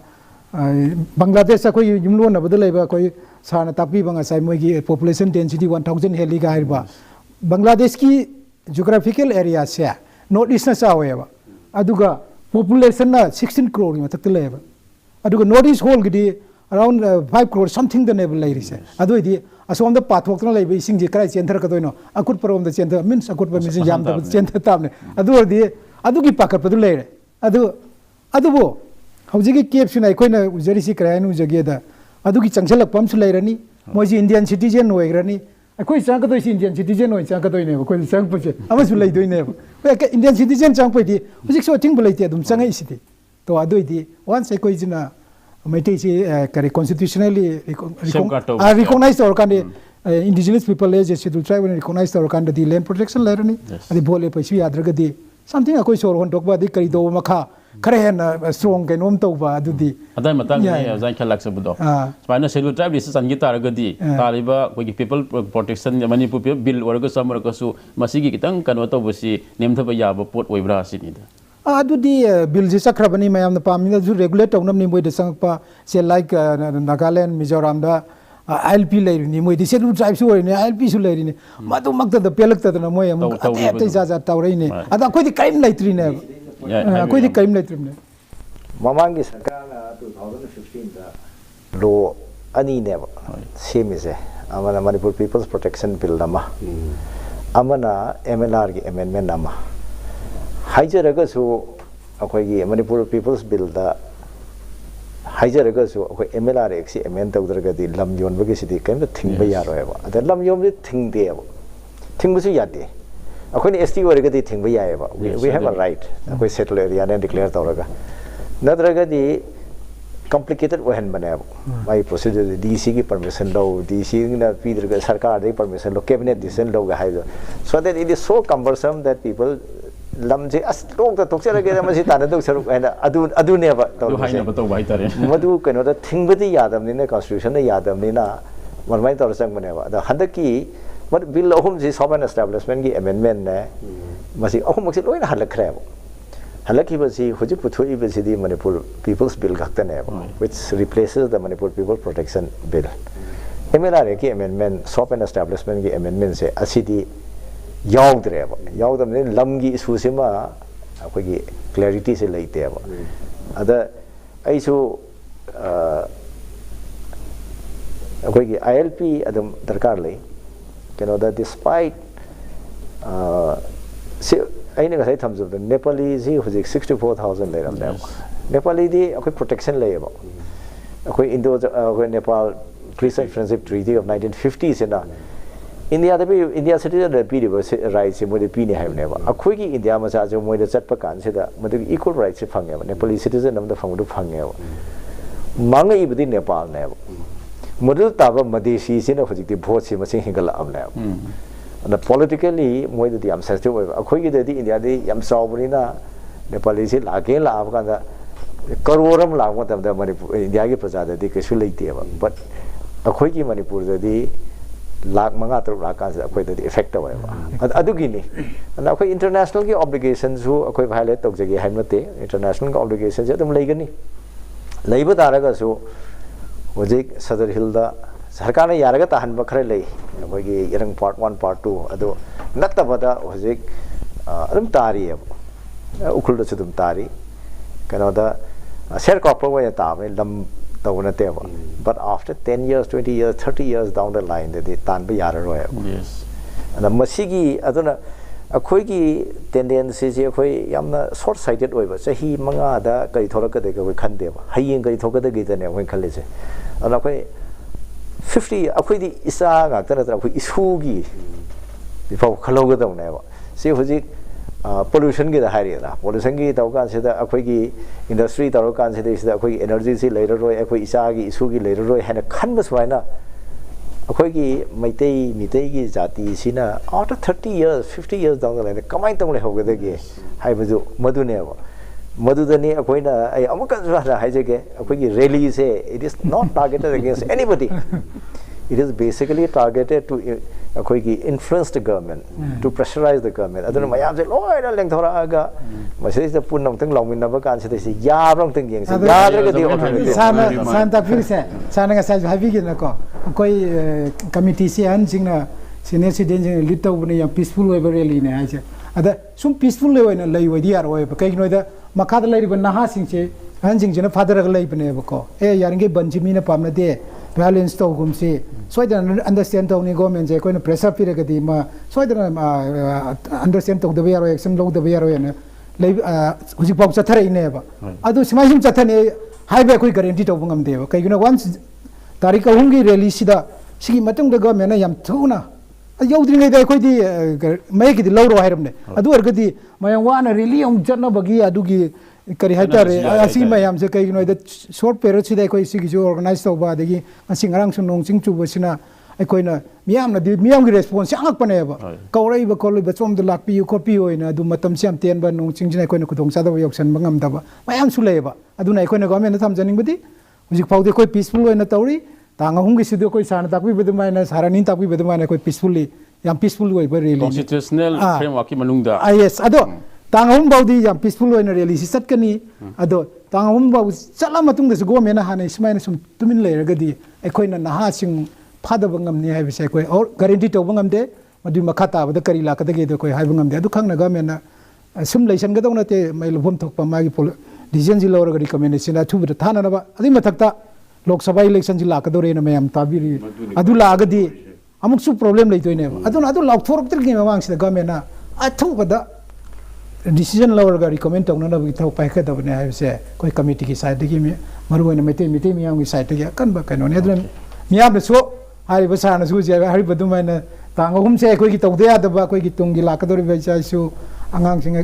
Bangladesh akoi jumlo na badalai ba akoi sana tapi banga sai moi gi population density 1000 heli ga hirba Bangladesh ki geographical area se north east na sawe ba aduga population na 16 crore ma tak le ba aduga north east whole gi around 5 crore something the level lai se adu di asom da pathok na lai ba sing ji krai center ka doino akut parom da center means akut pa means jam da center tamne adu di adu gi pakar pa du le adu bo hauji cape sina koina ujari si krai nu jage da adu gi changchalak pam su lairani moji Indian citizen hoigrani akoi chang ka doi Indian citizen hoi chang ka doi ne ko chang pa che amasu lai doi ne ko Indian citizen chang pa di hujik so ting bulai te dum chang ai siti to adoi di once koi jina Meitei si kari constitutionally Safeguard tawba. recognized or kan indigenous people as a scheduled tribe and recognized or kan the land protection later ni adi bole pa si adra gadi something akoi sor hon tokba di kari do makha khare hen strong ke nom tawba adu di adai matang ni zan khalak sabudo spina schedule tribe this is angita ragadi taliba ko people protection manipur bill warga samar ka su masigi kitang kanwa to bosi nemthaba yaba pot oibra sini da adudi bill ji sakrabani mayam na pamina ju regulate tawnam ni moi de sangpa se like Nagaland Mizoram da ILP leiri ni moi de schedule tribe su ni ILP su leiri ni madu makta da pelak ta na moi am ate ja ja tawrai ni ada koi di kaim leitri ne koi di kaim leitri ne Mamangi sarkar 2015 da law ani ne same is amana Manipur People's Protection Bill nama amana MLR gi amendment nama haijaraga su akoi gi Manipur People's Bill da haijaraga su akoi MLR ex amend tawdraga di lam yon bagi sidi kaim da thing ba yaro ba ada lam yon di thing de ba thing bu su yade akoi ni ST waraga di thing ba yae ba we have a right akoi settle area ne declare tawraga nadraga di complicated wahan bane mai procedure DC ki permission lo DC na pidraga sarkar de permission lo cabinet decision lo ga haido so that it is so cumbersome that people lamje as long the toksera ge ma si ta na dok saru ana adu ne ba to haina ba to bai tare madu kano da thingbadi yadam ni na constitution na yadam ni na marmai tor sang bane ba da handaki but bill ahum ji sovereign establishment ki amendment ne masi ahum mak si loina halakre ba halaki ba si hoji puthoi ba si di Manipur People's Bill gakta ne ba which replaces the Manipur People Protection Bill MLR ki amendment sovereign establishment ki amendment se asidi yaudre ba yaudam ne lamgi issue se ma akoi gi clarity se leite ba ada aisu akoi gi ILP adam darkar le keno da despite se aina ga sai thamjab da Nepali ji hoji 64000 le ram da Nepali di akoi protection le ba akoi Indo akoi Nepal Peace and Friendship Treaty of 1950 se na India the India citizen the PD rights mo de pini have never akoi gi India ma sa jo mo de chat pa kan se da mo de equal rights phang ya Nepali citizen nam da phang du phang ya mang i budi Nepal ne mo de ta ba madesi se na hoji ti vote se ma sing hingal am ne and politically mo de am sensitive akoi gi de India de yam saw buri na Nepali se la ke la af kan da karoram la mo tam da Manipur India gi praja de ke su leite ba but akoi gi Manipur de lakh manga taruk lakh kan se akoi de effect away ba adu gi ni and akoi international ki obligations hu akoi violate tok jagi haimate international ki obligations adum leigani leiba taraga su hojik Sadar Hill da sarkar ne yaraga tahan ba khare lei akoi gi yarang part 1 part 2 adu natta bada hojik adum tari ukul da chudum tari kana da share copper wa ta me lam but after 10 years 20 years 30 years down the line they tan ba yar ro yes and masigi aduna akoi gi tendency je akoi yamna short sighted oi ba sahi manga da kai thorak de ko khan de ba hayeng kai thok de gi de ne khan le se and akoi 50 akoi di isa ga ta na akoi isu gi before khalo ga dong ne ba se hoji pollution gi da hari da pollution gi taw kan se da akoi gi industry taw kan se da akoi energy si later roi akoi isa gi isu gi later roi hana khan ba swaina akoi gi Meitei gi jati sina after 30 years 50 years down the line kamai tong le hoga de gi hai ba ju madu ne ba madu da ni akoi na ai amaka ra hai je ge akoi gi rally se it is not targeted against anybody it is basically targeted to akoi gi influence the government to pressurize the government aduna mayam se loi na leng thora aga masai se punnam tang longmin na ba kan se se ya rong tang yeng se ya ra ga di alternative sana ta phir se sana ga sai habi gi na ko koi committee se an jing na senior citizen jing lit taw ne ya peaceful way rally ne ai se ada sum peaceful le na lei wai di ar wai ba kai no da makha da lei ba na ha sing se han jing jina father ga lei ba ne ba ko e yaring ge banji mi na pam na de balance to gum se so I don't understand to ni government je ko na pressure pire ga di ma so I don't understand to the way action lo the way na lei huji pok cha thare ne ba adu simai sim cha thane highway ko guarantee to bungam de ba kai guna once tarik ahum gi rally sida sigi matung da government na yam thuna yaudri ngai da ko di mai gi di lo ro hairam ne adu er ga di mayang wa na rally om janna bagi adu gi kari haitare asi mayam se kai no da short period sida koi si gi organize to ba degi asi ngarang sun nong sing chu bosina koi na miyam na miyam gi response angak pane ba kaurai ba kol ba chom da lak pi ko pi oina du matam siam ten ba nong sing jina koi na kudong sa da yok san bangam da ba mayam su le ba adu na koi na government na tham janing budi hujik pau de koi peaceful oina tauri tanga hung gi sidu koi sana takwi bedu mai na saranin takwi bedu mai na koi peacefully yam peaceful oi ba really constitutional framework ki manungda yes ado tangahum baudi yam peaceful oina really si satkani ado tangahum bau chala matung da go mena hana ismaina sum tumin leiragadi ekoina naha sing phada bangam ni haibise koi or guarantee to bangam de madu makata bada kari la kadage de koi haibangam de adu khangna ga mena sum leisan ga dongna te mai lobom thokpa magi decision ji lawra ga recommendation na thu bada thana na ba adi mathakta lok sabha election ji la kadore na mayam tabiri adu la agadi amuk su problem leitoine ba adu lok thorok tir gi mamang sida ga mena athu bada decision lower ga recommend tawna na bi thaw pai kha dabne haibise koi committee ki side gi mi maru na Meitei miyam gi side gi kan ba kano ne dren miyam na so hari basa na su je hari badu mai na tangahum se koi gi tawde ya da ba koi gi tungi la kadori ba cha su angang sing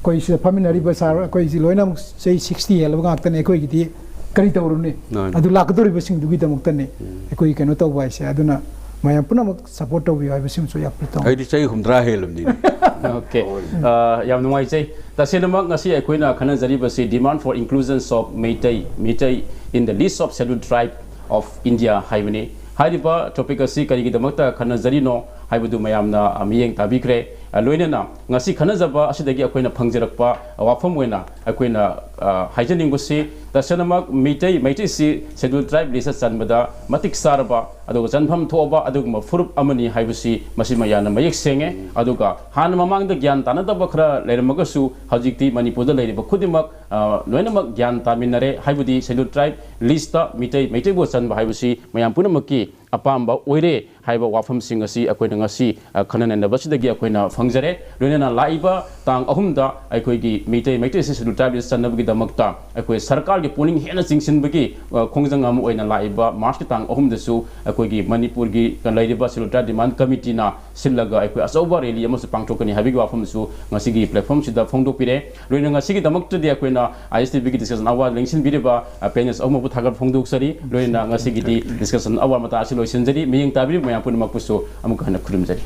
koi si familiar basa koi si loina sei 60 hel ba ngak ne koi gi ti kari tawru ne adu la kadori ba sing du gi tamuk tan ne koi kano taw ba se aduna mayam puna mak support to bi ai sim so yak pritong ai di sei humdra helum ni okay yam nuai chei ta senamak ngasi akoina khana jari ba se demand for inclusions of Meitei in the list of scheduled tribe of India haibani hariba topic asi kari gi damakta khana jari no haibudu mayamna amiyeng tabikre loinena ngasi khana jaba asidagi akoina phangjerakpa wafam oina akoina haijaning busi ta senamak Meitei si scheduled tribe list sanbada matik sarba aduga janpham thoba aduga furup amani haibusi masima yana mayek senge aduga han mamang da gyan tanada bakhra leirmagasu hajikti manipur da leiriba khudimak loinamak gyan taminare haibudi scheduled tribe list ta Meitei bo sanba haibusi mayam punamaki apamba oire haiba wafam sing asi akoina ngasi khanan na basidagi akoina fangjare loinena laiba tang ahumda akoigi Meitei si scheduled tribe list sanabagi damakta akoi sarkar ge puning hena singsin bagi khongjang am oina laiba march ki tang ahum dasu akoigi manipur gi lairiba scheduled tribe demand committee na sillaga akoi asoba rally amas pangthokani habigi wafam su ngasi gi platform sida phongdok pire loina ngasi gi damakta di akoina ISTB gi discussion award lengsin biriba penis awma bu thagar phongdok sari loina ngasi gi di discussion award mata asilo sinjari miyeng tabiri mayam pun makpuso amuk hana khurumjari